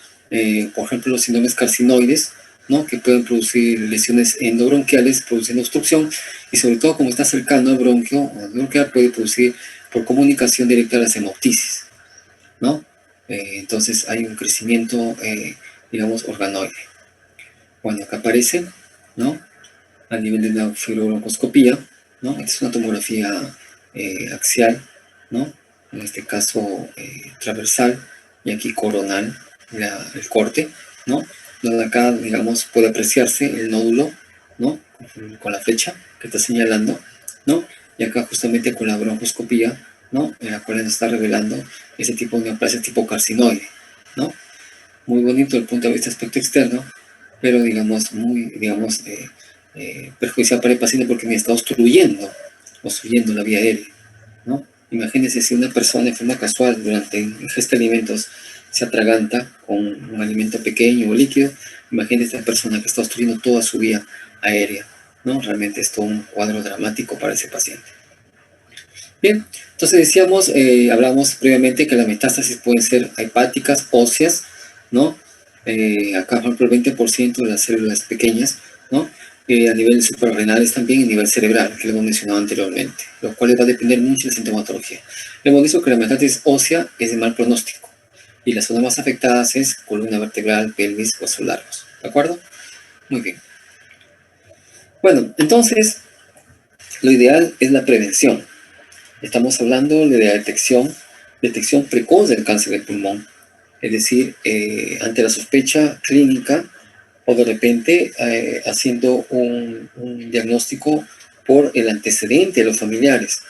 Por ejemplo, los síndromes carcinoides, ¿no? Que pueden producir lesiones endobronquiales, produciendo obstrucción, y sobre todo, como está cercano al bronquio, bronquial puede producir por comunicación directa las hemoptisis, ¿no? Entonces hay un crecimiento, digamos, organoide. Bueno, acá aparece, ¿no? A nivel de la fibrobroncoscopía, ¿no? Esta es una tomografía axial, ¿no? En este caso transversal y aquí coronal, el corte, ¿no? Donde acá, digamos, puede apreciarse el nódulo, ¿no? Con la flecha que está señalando, ¿no? Y acá justamente con la broncoscopía, ¿no? En la cual nos está revelando ese tipo de neoplasia tipo carcinoide, ¿no? Muy bonito desde el punto de vista aspecto externo, pero digamos, muy, digamos, perjudicial para el paciente porque me está obstruyendo la vía aérea, ¿no? Imagínense si una persona de forma casual durante ingesta de alimentos se atraganta con un alimento pequeño o líquido, imagínense esta persona que está obstruyendo toda su vía aérea, ¿no? Realmente es todo un cuadro dramático para ese paciente. Bien, entonces decíamos, hablamos previamente que las metástasis pueden ser hepáticas, óseas, ¿no? Acá, por ejemplo, el 20% de las células pequeñas, ¿no? A nivel suprarrenales también y a nivel cerebral, que lo hemos mencionado anteriormente, lo cual va a depender mucho de la sintomatología. Hemos dicho que la metástasis ósea es de mal pronóstico y las zonas más afectadas es columna vertebral, pelvis, huesos largos, ¿de acuerdo? Muy bien. Bueno, entonces, lo ideal es la prevención. Estamos hablando de la detección precoz del cáncer de pulmón, es decir, ante la sospecha clínica o de repente haciendo un diagnóstico por el antecedente de los familiares,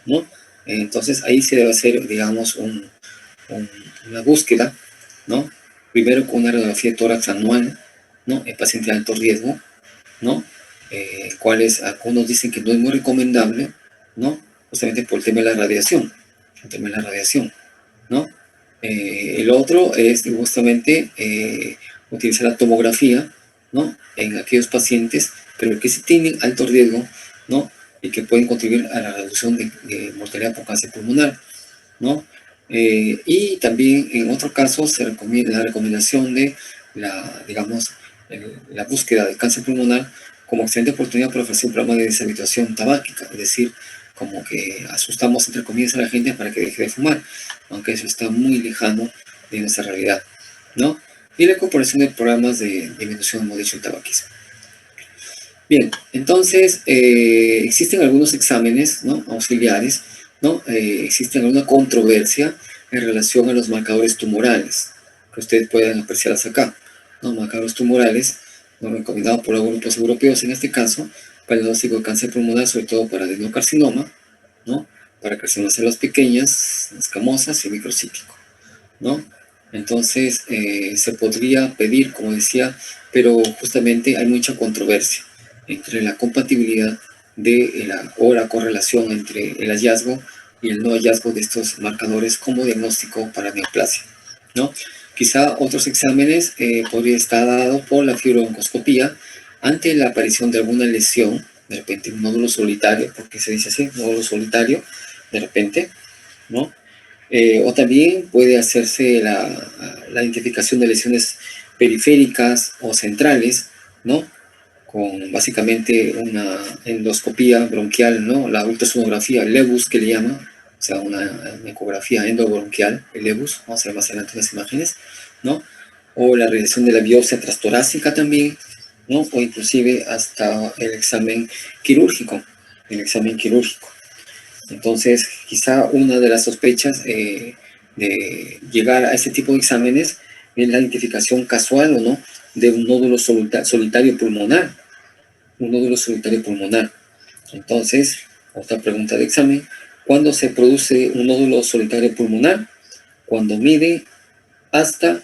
¿no? Entonces ahí se debe hacer, digamos, una búsqueda, ¿no? Primero con una radiografía de tórax anual, ¿no? En paciente de alto riesgo, ¿no? Cuáles algunos dicen que no es muy recomendable, ¿no? Justamente por el tema de la radiación, ¿no? El otro es justamente utilizar la tomografía, ¿no? En aquellos pacientes, pero que sí tienen alto riesgo, ¿no? Y que pueden contribuir a la reducción de mortalidad por cáncer pulmonar, ¿no? Y también en otro caso se recomienda la recomendación de digamos, la búsqueda del cáncer pulmonar como excelente oportunidad para ofrecer un programa de deshabituación tabáquica, es decir, como que asustamos, entre comillas, a la gente para que deje de fumar, aunque eso está muy lejano de nuestra realidad, ¿no? Y la incorporación de programas de disminución, como he dicho, el tabaquismo. Bien, entonces existen algunos exámenes, ¿no?, auxiliares, ¿no? Existe alguna controversia en relación a los marcadores tumorales, que ustedes pueden apreciarlas acá, ¿no? Marcadores tumorales, ¿no?, recomendados por los grupos europeos en este caso, para el diagnóstico de cáncer pulmonar, sobre todo para adenocarcinoma, ¿no?, para carcinoma de células pequeñas, escamosas y microcíclico, ¿no? Entonces se podría pedir, como decía, pero justamente hay mucha controversia entre la compatibilidad o la correlación entre el hallazgo y el no hallazgo de estos marcadores como diagnóstico para neoplasia, ¿no? Quizá otros exámenes podría estar dado por la fibroncoscopía ante la aparición de alguna lesión, de repente un nódulo solitario, porque se dice así, nódulo solitario, de repente, ¿no? O también puede hacerse la identificación de lesiones periféricas o centrales, ¿no?, con básicamente una endoscopía bronquial, ¿no?, la ultrasonografía, el EBUS que le llama, o sea, una ecografía endobronquial, el EBUS, vamos a ver más adelante unas imágenes, ¿no?, o la realización de la biopsia transtorácica también, ¿no?, o inclusive hasta el examen quirúrgico, Entonces, quizá una de las sospechas de llegar a este tipo de exámenes es la identificación casual o no de un nódulo solitario pulmonar, Entonces, otra pregunta de examen: ¿cuándo se produce un nódulo solitario pulmonar? Cuando mide hasta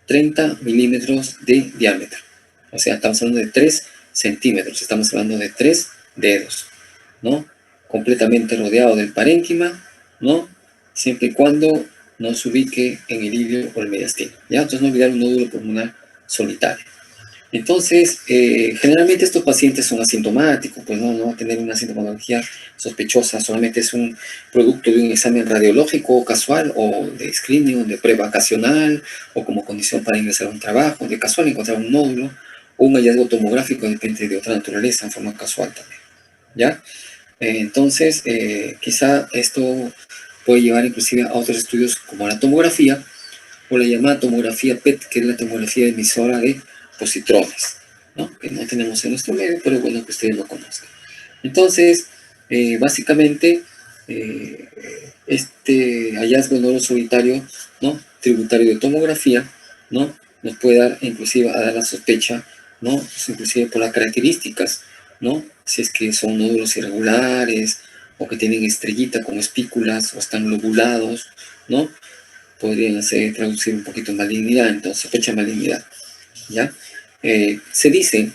30 milímetros de diámetro. O sea, estamos hablando de 3 centímetros, estamos hablando de 3 dedos, ¿no? Completamente rodeado del parénquima, ¿no? Siempre y cuando no se ubique en el ilio o el mediastino, ¿ya? Entonces, no olvidar un nódulo pulmonar solitario. Entonces, generalmente estos pacientes son asintomáticos, pues no va a tener una sintomatología sospechosa, solamente es un producto de un examen radiológico casual o de screening, de prueba ocasional, o como condición para ingresar a un trabajo, de casual encontrar un nódulo, o un hallazgo tomográfico, depende de otra naturaleza, en forma casual también, ¿ya? Entonces, quizá esto puede llevar inclusive a otros estudios como la tomografía, o la llamada tomografía PET, que es la tomografía emisora de positrones, ¿no?, que no tenemos en nuestro medio, pero bueno, que ustedes lo conozcan. Entonces, básicamente, este hallazgo de nódulo solitario, ¿no?, tributario de tomografía, ¿no?, nos puede dar inclusive a dar la sospecha, ¿no?, inclusive por las características, ¿no?, si es que son nódulos irregulares o que tienen estrellita con espículas o están lobulados, ¿no?, podrían traducir un poquito en malignidad, entonces sospecha de malignidad, ¿ya? Se dice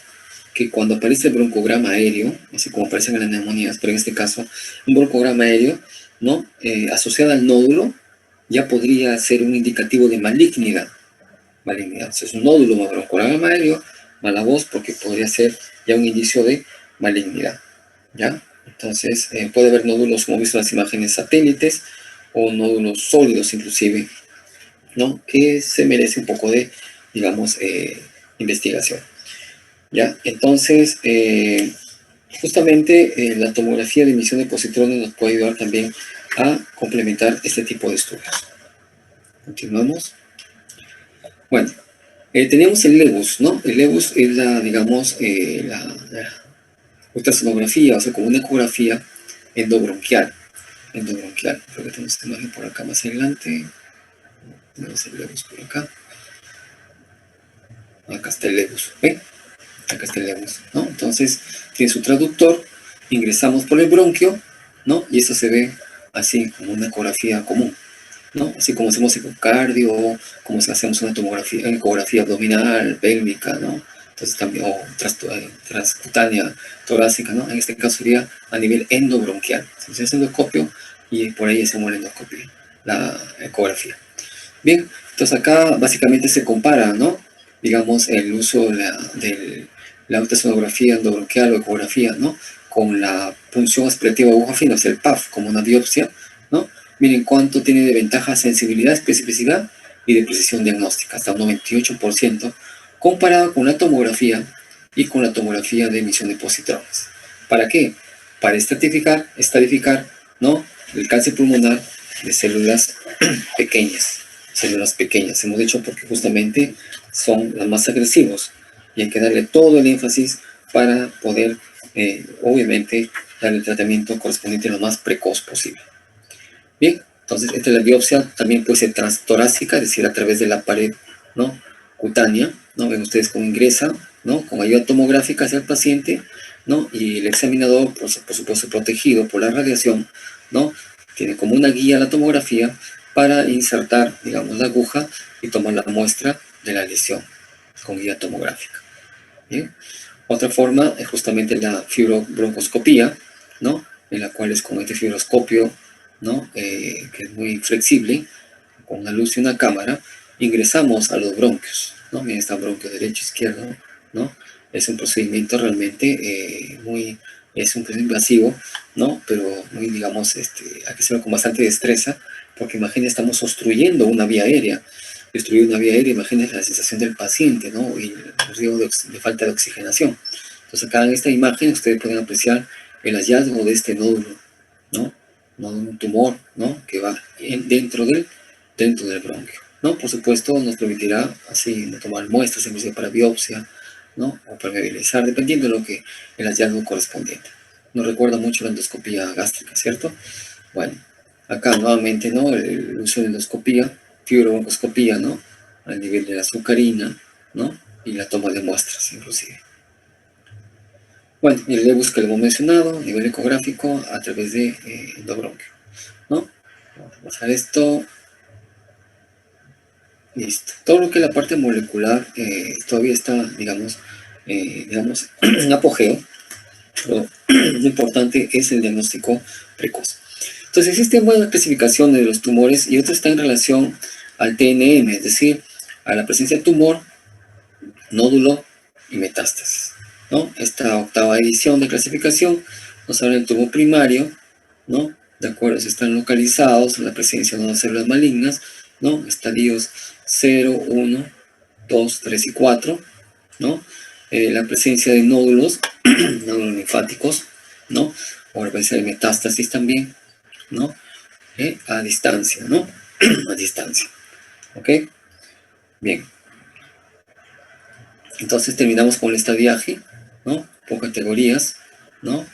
que cuando aparece el broncograma aéreo, así como aparecen en las neumonías, pero en este caso, un broncograma aéreo, ¿no?, asociado al nódulo, ya podría ser un indicativo de malignidad. Entonces, un nódulo más broncograma aéreo, mala voz, porque podría ser ya un indicio de malignidad, ¿ya? Entonces, puede haber nódulos, como visto en las imágenes satélites, o nódulos sólidos inclusive, ¿no?, que se merece un poco de, digamos, investigación, ¿ya? Entonces, justamente la tomografía de emisión de positrones nos puede ayudar también a complementar este tipo de estudios. Continuamos. Bueno, tenemos el EBUS, ¿no? El EBUS es la, digamos, la ultrasonografía, o sea, como una ecografía endobronquial. Creo que tenemos esta imagen por acá más adelante. Tenemos el EBUS por acá. Acá está el EBUS, ¿ven? Acá está el EBUS, ¿no? Entonces, tiene su traductor, ingresamos por el bronquio, ¿no? Y eso se ve así, como una ecografía común, ¿no? Así como hacemos ecocardio, como si hacemos una ecografía abdominal, pélvica, ¿no? Entonces también, o transcutánea, torácica, ¿no? En este caso sería a nivel endobronquial. Se hace endoscopio y por ahí hacemos la ecografía. Bien, entonces acá básicamente se compara, ¿no?, digamos, el uso de la ultrasonografía endobronquial o ecografía, ¿no?, con la punción aspirativa de aguja fina, o sea, el PAF, como una biopsia, ¿no? Miren cuánto tiene de ventaja sensibilidad, especificidad y de precisión diagnóstica, hasta un 98%, comparado con la tomografía y con la tomografía de emisión de positrones. ¿Para qué? para estadificar, ¿no?, el cáncer pulmonar de células pequeñas. Hemos dicho porque justamente son los más agresivos y hay que darle todo el énfasis para poder, obviamente, dar el tratamiento correspondiente lo más precoz posible. Bien, entonces, esta es la biopsia, también puede ser transtorácica, es decir, a través de la pared, ¿no?, cutánea, ¿no? Ven ustedes cómo ingresa, ¿no?, con ayuda tomográfica hacia el paciente, ¿no?, y el examinador, por supuesto, protegido por la radiación, ¿no?, tiene como una guía la tomografía para insertar, digamos, la aguja y tomar la muestra de la lesión con guía tomográfica. Bien. Otra forma es justamente la fibrobroncoscopía, ¿no?, en la cual es con este fibroscopio, ¿no?, que es muy flexible, con una luz y una cámara, ingresamos a los bronquios, ¿no? Bien, está bronquio derecho, izquierdo, ¿no? Es un procedimiento realmente es un procedimiento invasivo, ¿no?, pero muy, digamos, hay que hacerlo con bastante destreza, porque imagínense, estamos obstruyendo una vía aérea. Destruir una vía aérea, imagínense la sensación del paciente, ¿no?, y el riesgo de falta de oxigenación. Entonces, acá en esta imagen ustedes pueden apreciar el hallazgo de este nódulo, ¿no?, un tumor, ¿no?, que va dentro del bronquio, ¿no? Por supuesto, nos permitirá así tomar muestras inclusive para biopsia, ¿no?, o para viabilizar, dependiendo de lo que el hallazgo correspondiente. Nos recuerda mucho la endoscopía gástrica, ¿cierto? Bueno, acá nuevamente, ¿no?, el uso de endoscopía, fibrobroncoscopía, ¿no?, al nivel de la azucarina, ¿no?, y la toma de muestras inclusive. Bueno, y el EBUS que lo hemos mencionado, nivel ecográfico a través de endobronquio, ¿no? Vamos a pasar esto. Listo. Todo lo que es la parte molecular todavía está, digamos, en apogeo. Lo importante es el diagnóstico precoz. Entonces, existe buena clasificación de los tumores y otra está en relación al TNM, es decir, a la presencia de tumor, nódulo y metástasis, ¿no? Esta octava edición de clasificación nos habla del tumor primario, ¿no? De acuerdo, si están localizados en la presencia de unas células malignas, ¿no?, estadios 0, 1, 2, 3 y 4, ¿no? La presencia de nódulos, nódulos linfáticos, ¿no?, o la presencia de metástasis también, ¿no?, a distancia, ¿no? A distancia, ¿ok? Bien. Entonces terminamos con el estadiaje, ¿no?, por categorías, ¿no?,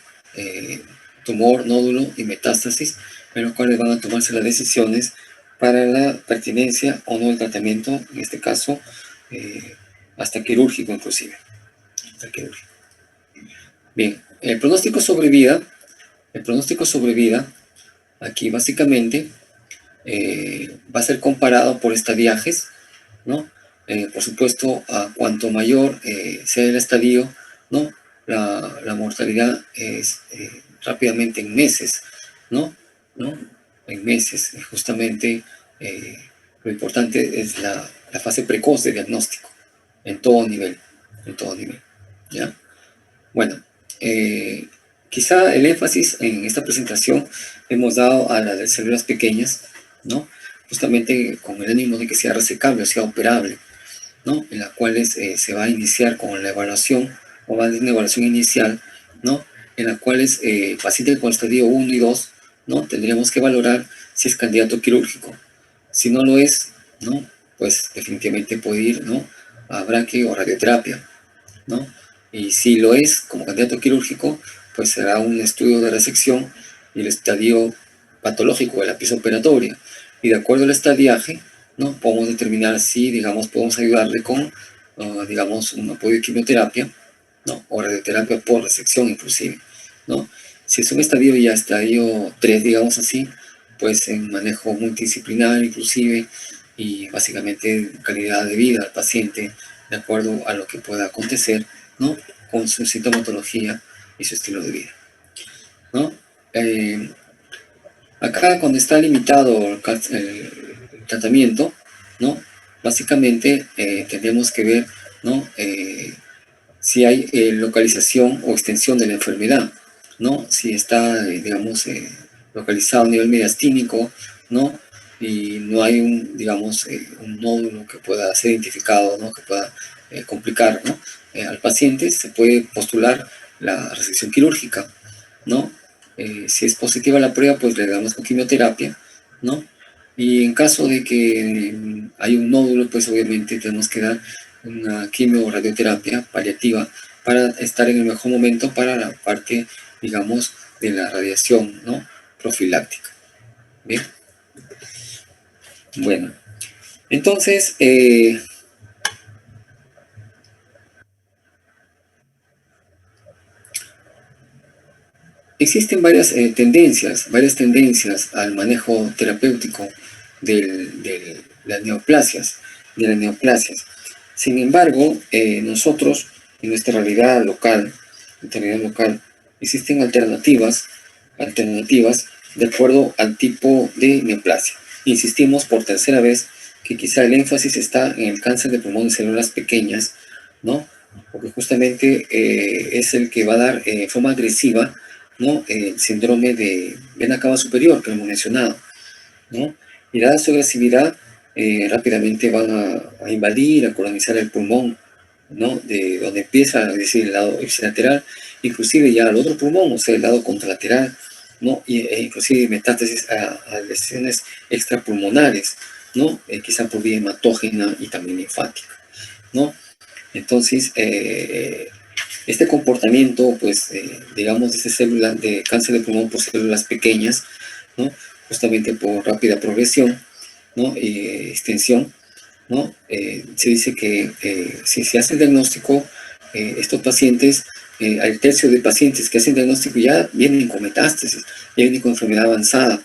tumor, nódulo y metástasis, en los cuales van a tomarse las decisiones para la pertinencia o no del tratamiento, en este caso, hasta quirúrgico inclusive. Hasta quirúrgico. Bien, el pronóstico sobre vida, aquí básicamente va a ser comparado por estadiajes, ¿no? Por supuesto, a cuanto mayor sea el estadio, ¿no?, la mortalidad es rápidamente en meses, ¿no? En meses. Justamente lo importante es la fase precoz de diagnóstico, en todo nivel, ¿ya? Bueno, quizá el énfasis en esta presentación hemos dado a las de células pequeñas, ¿no?, justamente con el ánimo de que sea resecable o sea operable, ¿no?, en las cuales se va a iniciar con la evaluación, o va a ser una evaluación inicial, ¿no?, en las cuales pacientes con estadio 1 y 2, ¿no?, tendríamos que valorar si es candidato quirúrgico. Si no lo es, ¿no?, pues definitivamente puede ir, ¿no?, a braquio o radioterapia, ¿no? Y si lo es, como candidato quirúrgico, pues será un estudio de resección y el estadio patológico de la pieza operatoria. Y de acuerdo al estadiaje, ¿no?, podemos determinar si, digamos, podemos ayudarle con, digamos, un apoyo de quimioterapia, ¿no?, o radioterapia por resección inclusive, ¿no? Si es un estadio 3, digamos así, pues en manejo multidisciplinar inclusive, y básicamente calidad de vida al paciente, de acuerdo a lo que pueda acontecer, ¿no?, con su sintomatología y su estilo de vida, ¿no? Acá, cuando está limitado el tratamiento, ¿no?, básicamente tendremos que ver, ¿no?, si hay localización o extensión de la enfermedad, ¿no?, si está, digamos, localizado a nivel mediastínico, ¿no?, y no hay un nódulo que pueda ser identificado, ¿no?, que pueda complicar, ¿no?, al paciente, se puede postular la resección quirúrgica, ¿no? Si es positiva la prueba, pues le damos con quimioterapia, ¿no? Y en caso de que hay un nódulo, pues obviamente tenemos que dar una quimio o radioterapia paliativa para estar en el mejor momento para la parte, digamos, de la radiación, ¿no? Profiláctica. Bien. Bueno, entonces, existen varias tendencias al manejo terapéutico de las neoplasias, de las neoplasias. Sin embargo, nosotros, en nuestra realidad local, existen alternativas de acuerdo al tipo de neoplasia. Insistimos por tercera vez que quizá el énfasis está en el cáncer de pulmón de células pequeñas, ¿no? Porque justamente es el que va a dar de forma agresiva, ¿no? El síndrome de vena cava superior que hemos mencionado, ¿no? Y dada su agresividad, rápidamente van a invadir, a colonizar el pulmón, ¿no? De donde empieza, es decir, el lado ipsilateral, inclusive ya al otro pulmón, o sea, el lado contralateral, ¿no? E inclusive metástasis a lesiones extrapulmonares, ¿no? Quizá por vía hematógena y también linfática, ¿no? Entonces, este comportamiento, pues, digamos, de esta célula de cáncer de pulmón por células pequeñas, ¿no? Justamente por rápida progresión, ¿no? Y extensión, ¿no? Se dice que si se hace el diagnóstico, estos pacientes, al tercio de pacientes que hacen diagnóstico ya vienen con metástasis, ya vienen con enfermedad avanzada.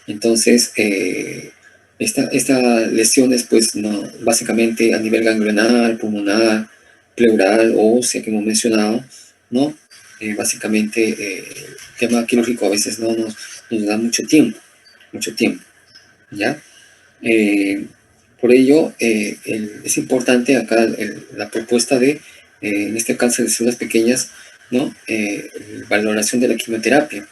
Entonces, estas lesiones, pues, no, básicamente a nivel ganglionar, pulmonar, pleural o ósea que hemos mencionado, ¿no? Básicamente, el tema quirúrgico a veces no nos da mucho tiempo, ¿ya? Por ello, es importante acá la propuesta de, en este cáncer de células pequeñas, ¿no? Valoración de la quimioterapia,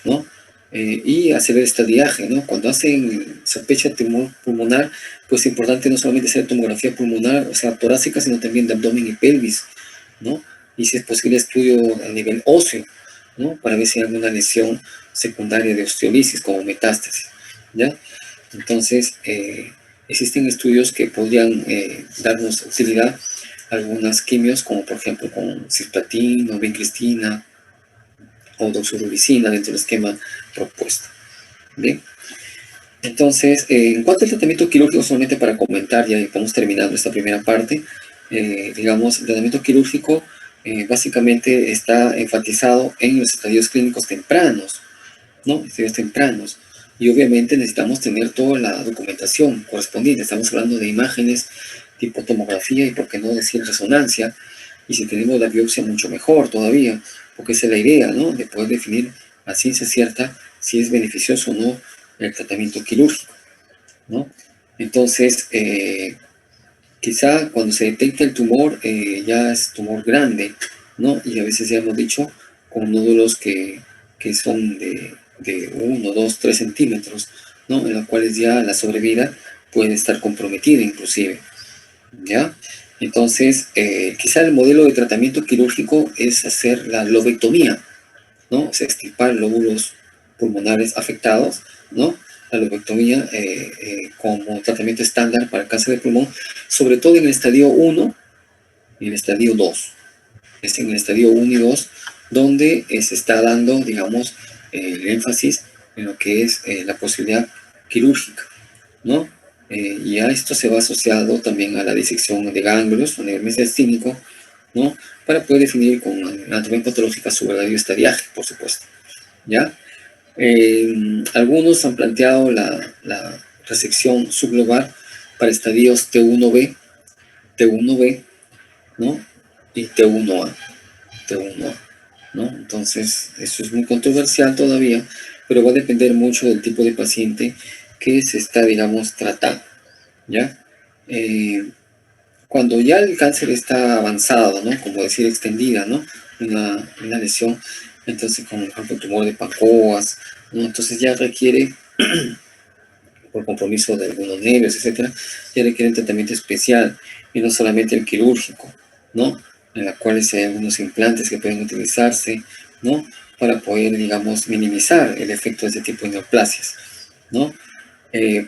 ¿no? Y hacer el estadiaje, ¿no? Cuando hacen sospecha de tumor pulmonar, pues es importante no solamente hacer tomografía pulmonar, o sea, torácica, sino también de abdomen y pelvis, ¿no? Y si es posible estudio a nivel óseo, ¿no? Para ver si hay alguna lesión secundaria de osteolisis como metástasis, ¿ya? Entonces, existen estudios que podrían darnos utilidad a algunas quimios, como por ejemplo con cisplatina, vincristina o doxorubicina dentro del esquema propuesto. Bien. Entonces, en cuanto al tratamiento quirúrgico, solamente para comentar, ya estamos terminando esta primera parte, digamos, el tratamiento quirúrgico básicamente está enfatizado en los estadios clínicos tempranos, ¿no? Estudios tempranos. Y obviamente necesitamos tener toda la documentación correspondiente. Estamos hablando de imágenes tipo tomografía y, por qué no decir, resonancia. Y si tenemos la biopsia, mucho mejor todavía, porque esa es la idea, ¿no? De poder definir a ciencia cierta si es beneficioso o no el tratamiento quirúrgico, ¿no? Entonces, quizá cuando se detecta el tumor, ya es tumor grande, ¿no? Y a veces ya hemos dicho, con nódulos que son de 1, 2, 3 centímetros, ¿no? En los cuales ya la sobrevida puede estar comprometida inclusive, ¿ya? Entonces, quizá el modelo de tratamiento quirúrgico es hacer la lobectomía, ¿no? O sea, extirpar lóbulos pulmonares afectados, ¿no? La lobectomía como tratamiento estándar para el cáncer de pulmón, sobre todo en el estadio 1 y el estadio 2. Es en el estadio 1 y 2 donde se está dando, digamos, el énfasis en lo que es la posibilidad quirúrgica, ¿no? Y a esto se va asociado también a la disección de ganglios a nivel mesestínico, ¿no? Para poder definir con anatomía patológica su verdadero estadiaje, por supuesto, ¿ya? Algunos han planteado la resección subglobal para estadios T1B, ¿no? Y T1A, ¿no? Entonces, eso es muy controversial todavía, pero va a depender mucho del tipo de paciente que se está, digamos, tratando, ¿ya? Cuando ya el cáncer está avanzado, ¿no? Como decir, extendida, ¿no? Una lesión, entonces, como por ejemplo, tumor de Pancoas, ¿no? Entonces ya requiere, por compromiso de algunos nervios, etcétera, ya requiere un tratamiento especial y no solamente el quirúrgico, ¿no? en la cual hay algunos implantes que pueden utilizarse, ¿no? Para poder, digamos, minimizar el efecto de este tipo de neoplasias, ¿no?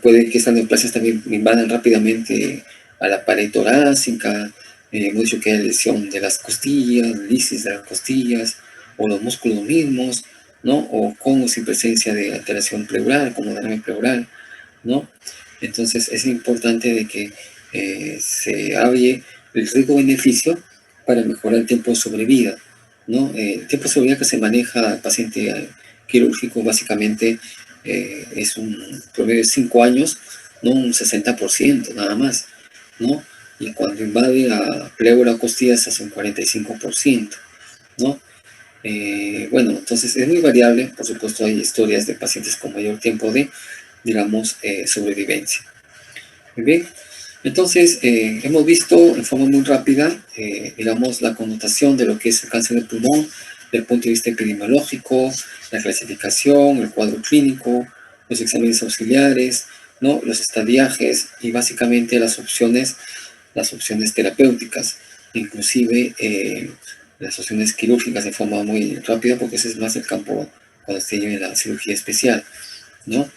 Puede que estas neoplasias también invadan rápidamente a la pared torácica, hemos dicho que hay lesión de las costillas, lisis de las costillas, o los músculos mismos, ¿no? O con o sin presencia de alteración pleural, como derrame pleural, ¿no? Entonces es importante de que se hable el riesgo-beneficio para mejorar el tiempo de sobrevida, ¿no? El tiempo de sobrevida que se maneja al paciente quirúrgico básicamente es un promedio de 5 años, no un 60% nada más, ¿no? Y cuando invade a pleura o costillas hace un 45%, ¿no? Bueno, entonces es muy variable, por supuesto hay historias de pacientes con mayor tiempo de, digamos, sobrevivencia. Muy bien, entonces hemos visto en forma muy rápida, digamos, la connotación de lo que es el cáncer de pulmón desde el punto de vista epidemiológico, la clasificación, el cuadro clínico, los exámenes auxiliares, ¿no? Los estadiajes y básicamente las opciones terapéuticas, inclusive las opciones quirúrgicas de forma muy rápida, porque ese es más el campo cuando se lleva la cirugía especial, ¿no?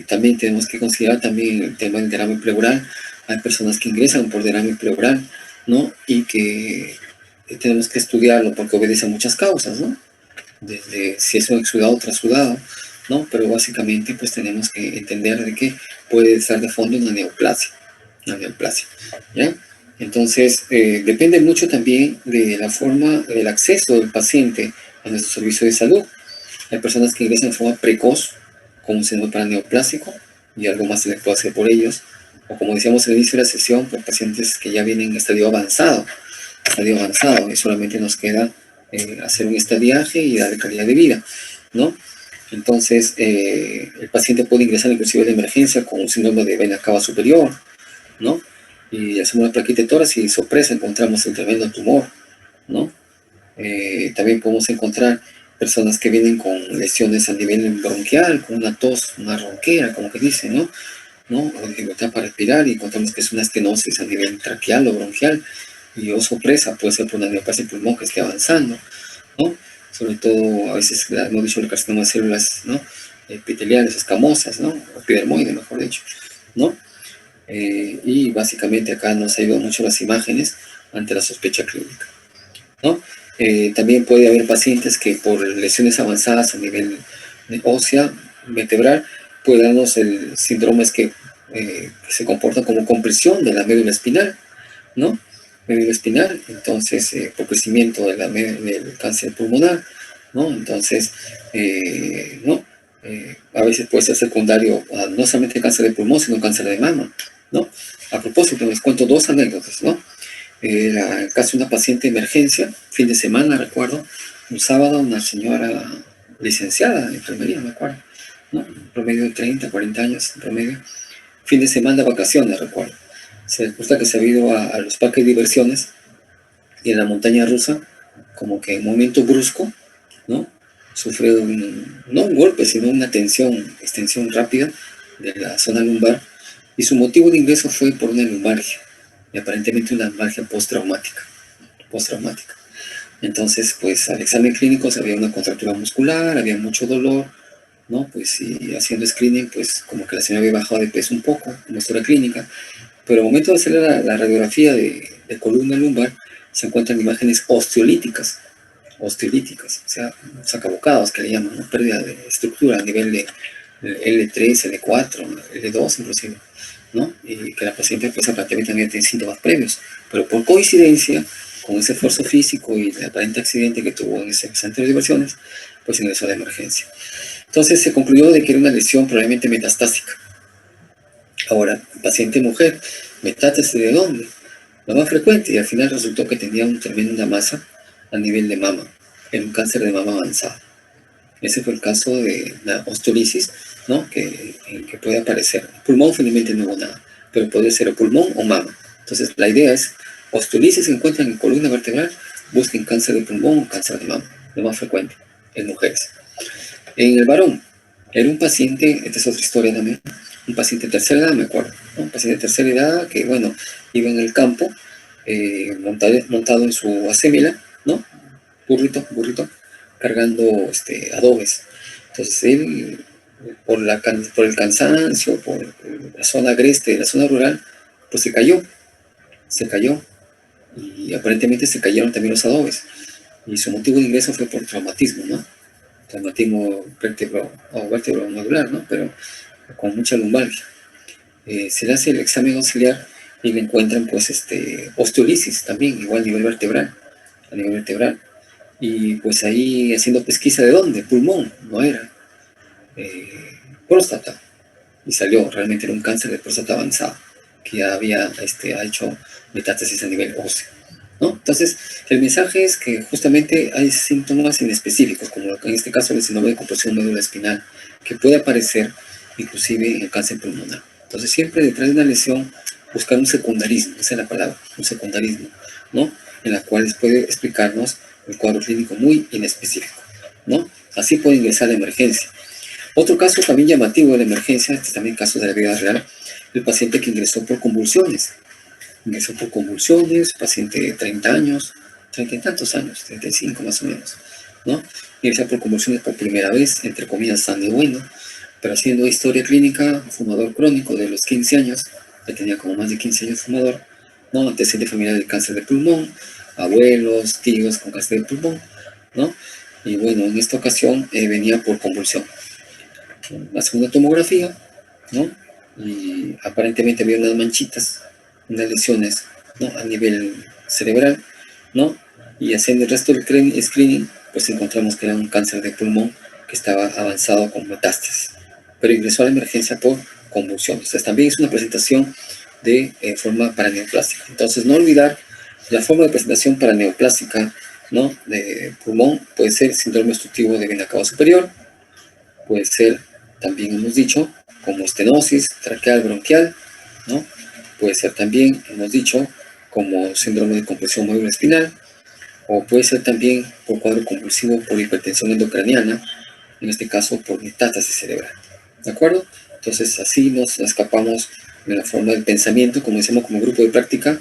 También tenemos que considerar también el tema del derrame pleural. Hay personas que ingresan por derrame pleural, ¿no? Y que tenemos que estudiarlo porque obedece a muchas causas, ¿no? Desde si es un exudado o trasudado, ¿no? Pero básicamente pues tenemos que entender de que puede estar de fondo una neoplasia, ¿ya? Entonces, depende mucho también de la forma, del acceso del paciente a nuestro servicio de salud. Hay personas que ingresan de forma precoz, con un síndrome paraneoplásico, y algo más se les puede hacer por ellos. O como decíamos al inicio de la sesión, por pacientes que ya vienen en estadio avanzado, y solamente nos queda hacer un estadiaje y darle calidad de vida, ¿no? Entonces, el paciente puede ingresar inclusive de emergencia con un síndrome de vena cava superior, ¿no? Y hacemos una plaquita de tórax y sorpresa encontramos el tremendo tumor, ¿no? También podemos encontrar personas que vienen con lesiones a nivel bronquial, con una tos, una ronquera, como que dicen, ¿no? O dificultad para respirar y encontramos que es una estenosis a nivel traqueal o bronquial. Y oh sorpresa, puede ser por una neoplasia de pulmón que esté avanzando, ¿no? Sobre todo, a veces hemos dicho el carcinoma de células, ¿no? Epiteliales, escamosas, ¿no? O epidermoide, mejor dicho, ¿no? Y básicamente acá nos ayudan mucho las imágenes ante la sospecha clínica, ¿no? También puede haber pacientes que por lesiones avanzadas a nivel ósea, vertebral, puede darnos el síndrome que se comporta como compresión de la médula espinal, ¿no? Médula espinal, entonces, por crecimiento de del cáncer pulmonar, ¿no? Entonces, ¿no? A veces puede ser secundario a no solamente cáncer de pulmón, sino cáncer de mama, ¿no? A propósito, les cuento dos anécdotas, ¿no? Era el caso de una paciente de emergencia, fin de semana, recuerdo, un sábado, una señora licenciada en enfermería, me acuerdo, ¿no? Promedio de 30, 40 años, en promedio. Fin de semana de vacaciones, recuerdo. Se gusta que se ha ido a los parques de diversiones y en la montaña rusa, como que en un momento brusco, ¿no? Sufrió no un golpe, sino una extensión rápida de la zona lumbar, y su motivo de ingreso fue por una lumbalgia, y aparentemente una lumbalgia postraumática. Entonces, pues al examen clínico había una contractura muscular, había mucho dolor, ¿no? Pues y haciendo screening, pues como que la señora había bajado de peso un poco, muestra clínica, pero al momento de hacer la radiografía de columna lumbar, se encuentran imágenes osteolíticas, o sea, sacabocados que le llaman, ¿no? Pérdida de estructura a nivel de L3, L4, L2 inclusive, ¿no? Y que la paciente pues aparentemente también tiene síntomas previos, pero por coincidencia, con ese esfuerzo físico y el aparente accidente que tuvo en ese centro de diversiones, pues ingresó a la emergencia. Entonces se concluyó de que era una lesión probablemente metastásica. Ahora, paciente mujer, metástasis de dónde? Lo más frecuente, y al final resultó que tenía una tremenda masa a nivel de mama, en un cáncer de mama avanzado. Ese fue el caso de la osteolisis, ¿no? Que puede aparecer. Pulmón finalmente no hubo nada, pero puede ser o pulmón o mama. Entonces la idea es, osteolisis se encuentran en columna vertebral, busquen cáncer de pulmón o cáncer de mama, lo más frecuente en mujeres. En el varón, era un paciente, esta es otra historia también, un paciente de tercera edad, me acuerdo, ¿no? Un paciente de tercera edad que, bueno, iba en el campo montado en su acémila, ¿no? Burrito, cargando adobes. Entonces él, por el cansancio, por la zona agreste, la zona rural, pues se cayó, y aparentemente se cayeron también los adobes. Y su motivo de ingreso fue por traumatismo, ¿no? Traumatismo vértebro nodular, ¿no? Pero con mucha lumbalgia. Se le hace el examen auxiliar y le encuentran, pues, osteolisis también, igual a nivel vertebral. Y pues ahí haciendo pesquisa de dónde, pulmón, no era, eh, próstata. Y salió, realmente era un cáncer de próstata avanzado, que ya ha hecho metástasis a nivel óseo, ¿no? Entonces, el mensaje es que justamente hay síntomas inespecíficos, como en este caso el síndrome de compresión médula espinal, que puede aparecer inclusive en el cáncer pulmonar. Entonces, siempre detrás de una lesión, buscar un secundarismo, esa es la palabra, un secundarismo, ¿no? En la cual puede explicarnos el cuadro clínico muy inespecífico, ¿no? Así puede ingresar a la emergencia. Otro caso también llamativo de la emergencia, este también caso de la vida real, el paciente que ingresó por convulsiones. Ingresó por convulsiones, paciente de 30 años, 30 y tantos años, 35 más o menos, ¿no? Ingresa por convulsiones por primera vez, entre comillas, sano y bueno, pero haciendo historia clínica, fumador crónico de los 15 años, ya tenía como más de 15 años fumador, ¿no? Antecedente familiar del cáncer de pulmón, abuelos, tíos con cáncer de pulmón, ¿no? Y bueno, en esta ocasión venía por convulsión. La segunda tomografía, ¿no? Y aparentemente había unas manchitas, unas lesiones, ¿no? A nivel cerebral, ¿no? Y haciendo el resto del screening, pues encontramos que era un cáncer de pulmón que estaba avanzado con metástasis, pero ingresó a la emergencia por convulsiones. Entonces también es una presentación de forma paraneoplástica. Entonces no olvidar la forma de presentación paraneoplástica, ¿no? De pulmón puede ser síndrome obstructivo de vena cava superior, puede ser, también hemos dicho, como estenosis traqueal bronquial, ¿no? Puede ser también, hemos dicho, como síndrome de compresión móvil espinal, o puede ser también por cuadro convulsivo por hipertensión endocraniana, en este caso por metástasis cerebral. ¿De acuerdo? Entonces así nos escapamos de la forma del pensamiento, como decimos como grupo de práctica,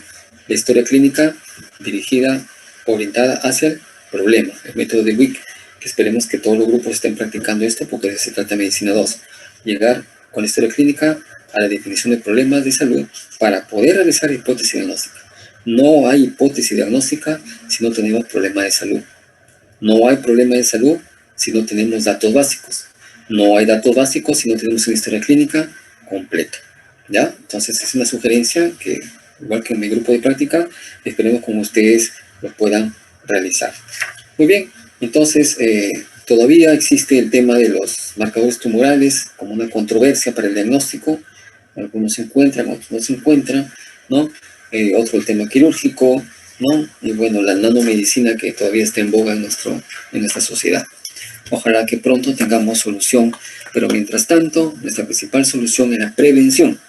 la historia clínica dirigida, orientada hacia el problema, el método de WIC, que esperemos que todos los grupos estén practicando esto porque se trata de medicina 2. Llegar con la historia clínica a la definición de problemas de salud para poder realizar hipótesis diagnóstica. No hay hipótesis diagnóstica si no tenemos problema de salud. No hay problema de salud si no tenemos datos básicos. No hay datos básicos si no tenemos una historia clínica completa. ¿Ya? Entonces es una sugerencia que, igual que en mi grupo de práctica, esperemos como ustedes lo puedan realizar. Muy bien, entonces todavía existe el tema de los marcadores tumorales como una controversia para el diagnóstico. Algunos se encuentran, otros no se encuentran, ¿no? Otro el tema quirúrgico, ¿no? Y bueno, la nanomedicina que todavía está en boga en nuestra sociedad. Ojalá que pronto tengamos solución, pero mientras tanto, nuestra principal solución es la prevención.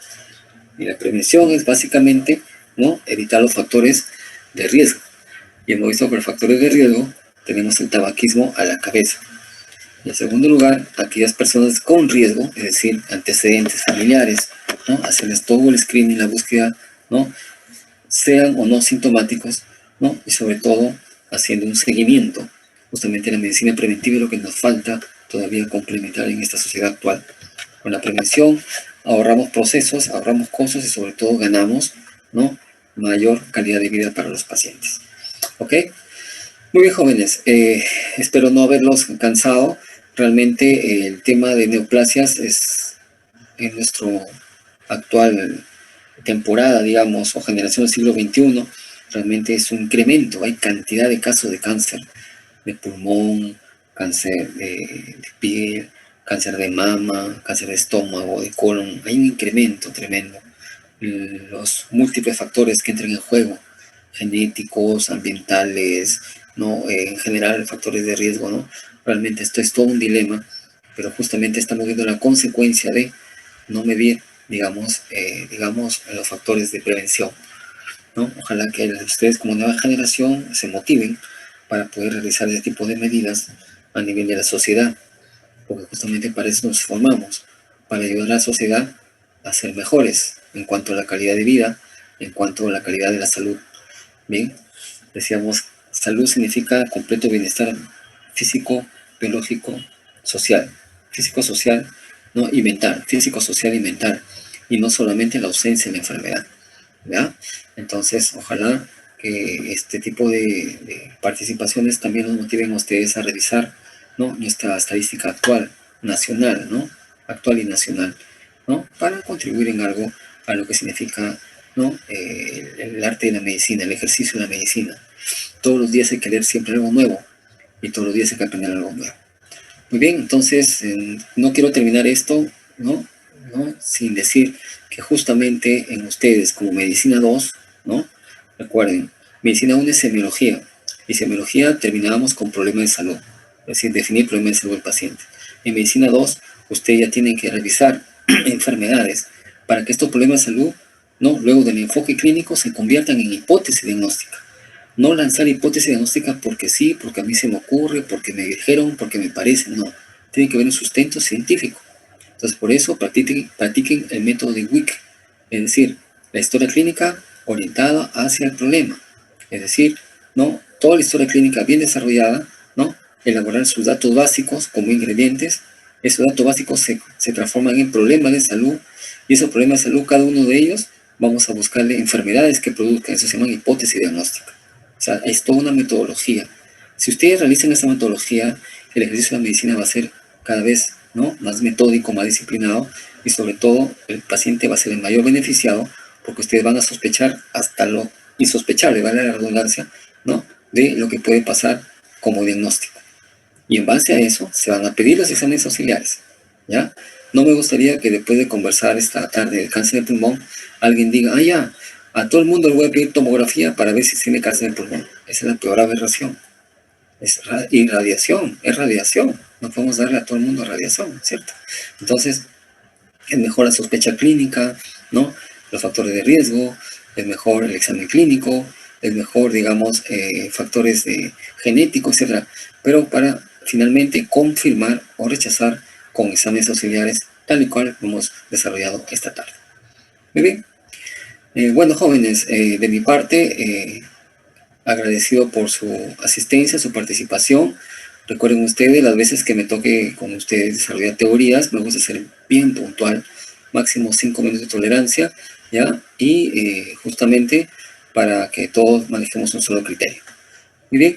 Y la prevención es básicamente, ¿no? Evitar los factores de riesgo. Y hemos visto que los factores de riesgo tenemos el tabaquismo a la cabeza. Y en segundo lugar, aquellas personas con riesgo, es decir, antecedentes familiares, ¿no? Hacerles todo el screening, la búsqueda, ¿no? Sean o no sintomáticos, ¿no? Y sobre todo haciendo un seguimiento. Justamente la medicina preventiva es lo que nos falta todavía complementar en esta sociedad actual. Con la prevención ahorramos procesos, ahorramos costos y sobre todo ganamos, ¿no? Mayor calidad de vida para los pacientes. ¿Ok? Muy bien, jóvenes. Espero no haberlos cansado. Realmente el tema de neoplasias es en nuestro actual temporada, digamos, o generación del siglo XXI, realmente es un incremento. Hay cantidad de casos de cáncer de pulmón, cáncer de piel, cáncer de mama, cáncer de estómago, de colon. Hay un incremento tremendo. Los múltiples factores que entran en juego, genéticos, ambientales, ¿no? En general, factores de riesgo, ¿no? Realmente esto es todo un dilema, pero justamente estamos viendo la consecuencia de no medir, digamos, los factores de prevención, ¿no? Ojalá que ustedes como nueva generación se motiven para poder realizar este tipo de medidas a nivel de la sociedad, porque justamente para eso nos formamos, para ayudar a la sociedad a ser mejores en cuanto a la calidad de vida, en cuanto a la calidad de la salud. Bien, decíamos, salud significa completo bienestar físico, biológico, social. Físico, social, ¿no? Y mental. Físico, social y mental. Y no solamente la ausencia de la enfermedad. ¿Ya? Entonces, ojalá que este tipo de participaciones también nos motiven a ustedes a revisar, ¿no? Nuestra estadística actual, nacional, ¿no? Actual y nacional, ¿no? Para contribuir en algo a lo que significa, ¿no? El arte de la medicina, el ejercicio de la medicina. Todos los días hay que leer siempre algo nuevo y todos los días hay que aprender algo nuevo. Muy bien, entonces no quiero terminar esto, ¿no? ¿no? Sin decir que justamente en ustedes, como Medicina 2, ¿no? Recuerden, Medicina 1 es semiología, y semiología terminábamos con problemas de salud, es decir, definir problemas de salud del paciente. En Medicina 2, ustedes ya tienen que revisar enfermedades para que estos problemas de salud, ¿no? Luego del enfoque clínico, se conviertan en hipótesis diagnóstica. No lanzar hipótesis diagnósticas porque sí, porque a mí se me ocurre, porque me dijeron, porque me parece, no. Tiene que haber un sustento científico. Entonces, por eso practiquen el método de WIC, es decir, la historia clínica orientada hacia el problema. Es decir, ¿no? Toda la historia clínica bien desarrollada, ¿no? Elaborar sus datos básicos como ingredientes. Esos datos básicos se transforman en problemas de salud, y esos problemas de salud, cada uno de ellos, vamos a buscarle enfermedades que produzcan, eso se llama hipótesis diagnóstica. O sea, es toda una metodología. Si ustedes realizan esa metodología, el ejercicio de la medicina va a ser cada vez, ¿no? Más metódico, más disciplinado, y sobre todo el paciente va a ser el mayor beneficiado, porque ustedes van a sospechar hasta lo insospechable, vale la redundancia, ¿no? De lo que puede pasar como diagnóstico. Y en base a eso se van a pedir los exámenes auxiliares, ¿ya? No me gustaría que después de conversar esta tarde del cáncer de pulmón, alguien diga, ya, a todo el mundo le voy a pedir tomografía para ver si tiene cáncer de pulmón. Esa es la peor aberración. Es irradiación, es radiación. No podemos darle a todo el mundo radiación, ¿cierto? Entonces, es mejor la sospecha clínica, ¿no? Los factores de riesgo, es mejor el examen clínico, es mejor, digamos, factores genéticos, etc. Pero para finalmente confirmar o rechazar con exámenes auxiliares, tal y cual hemos desarrollado esta tarde. Muy bien. Bueno, jóvenes, de mi parte, agradecido por su asistencia, su participación. Recuerden ustedes, las veces que me toque con ustedes desarrollar teorías, me gusta ser bien puntual, máximo 5 minutos de tolerancia, ¿ya? Y justamente para que todos manejemos un solo criterio. Muy bien.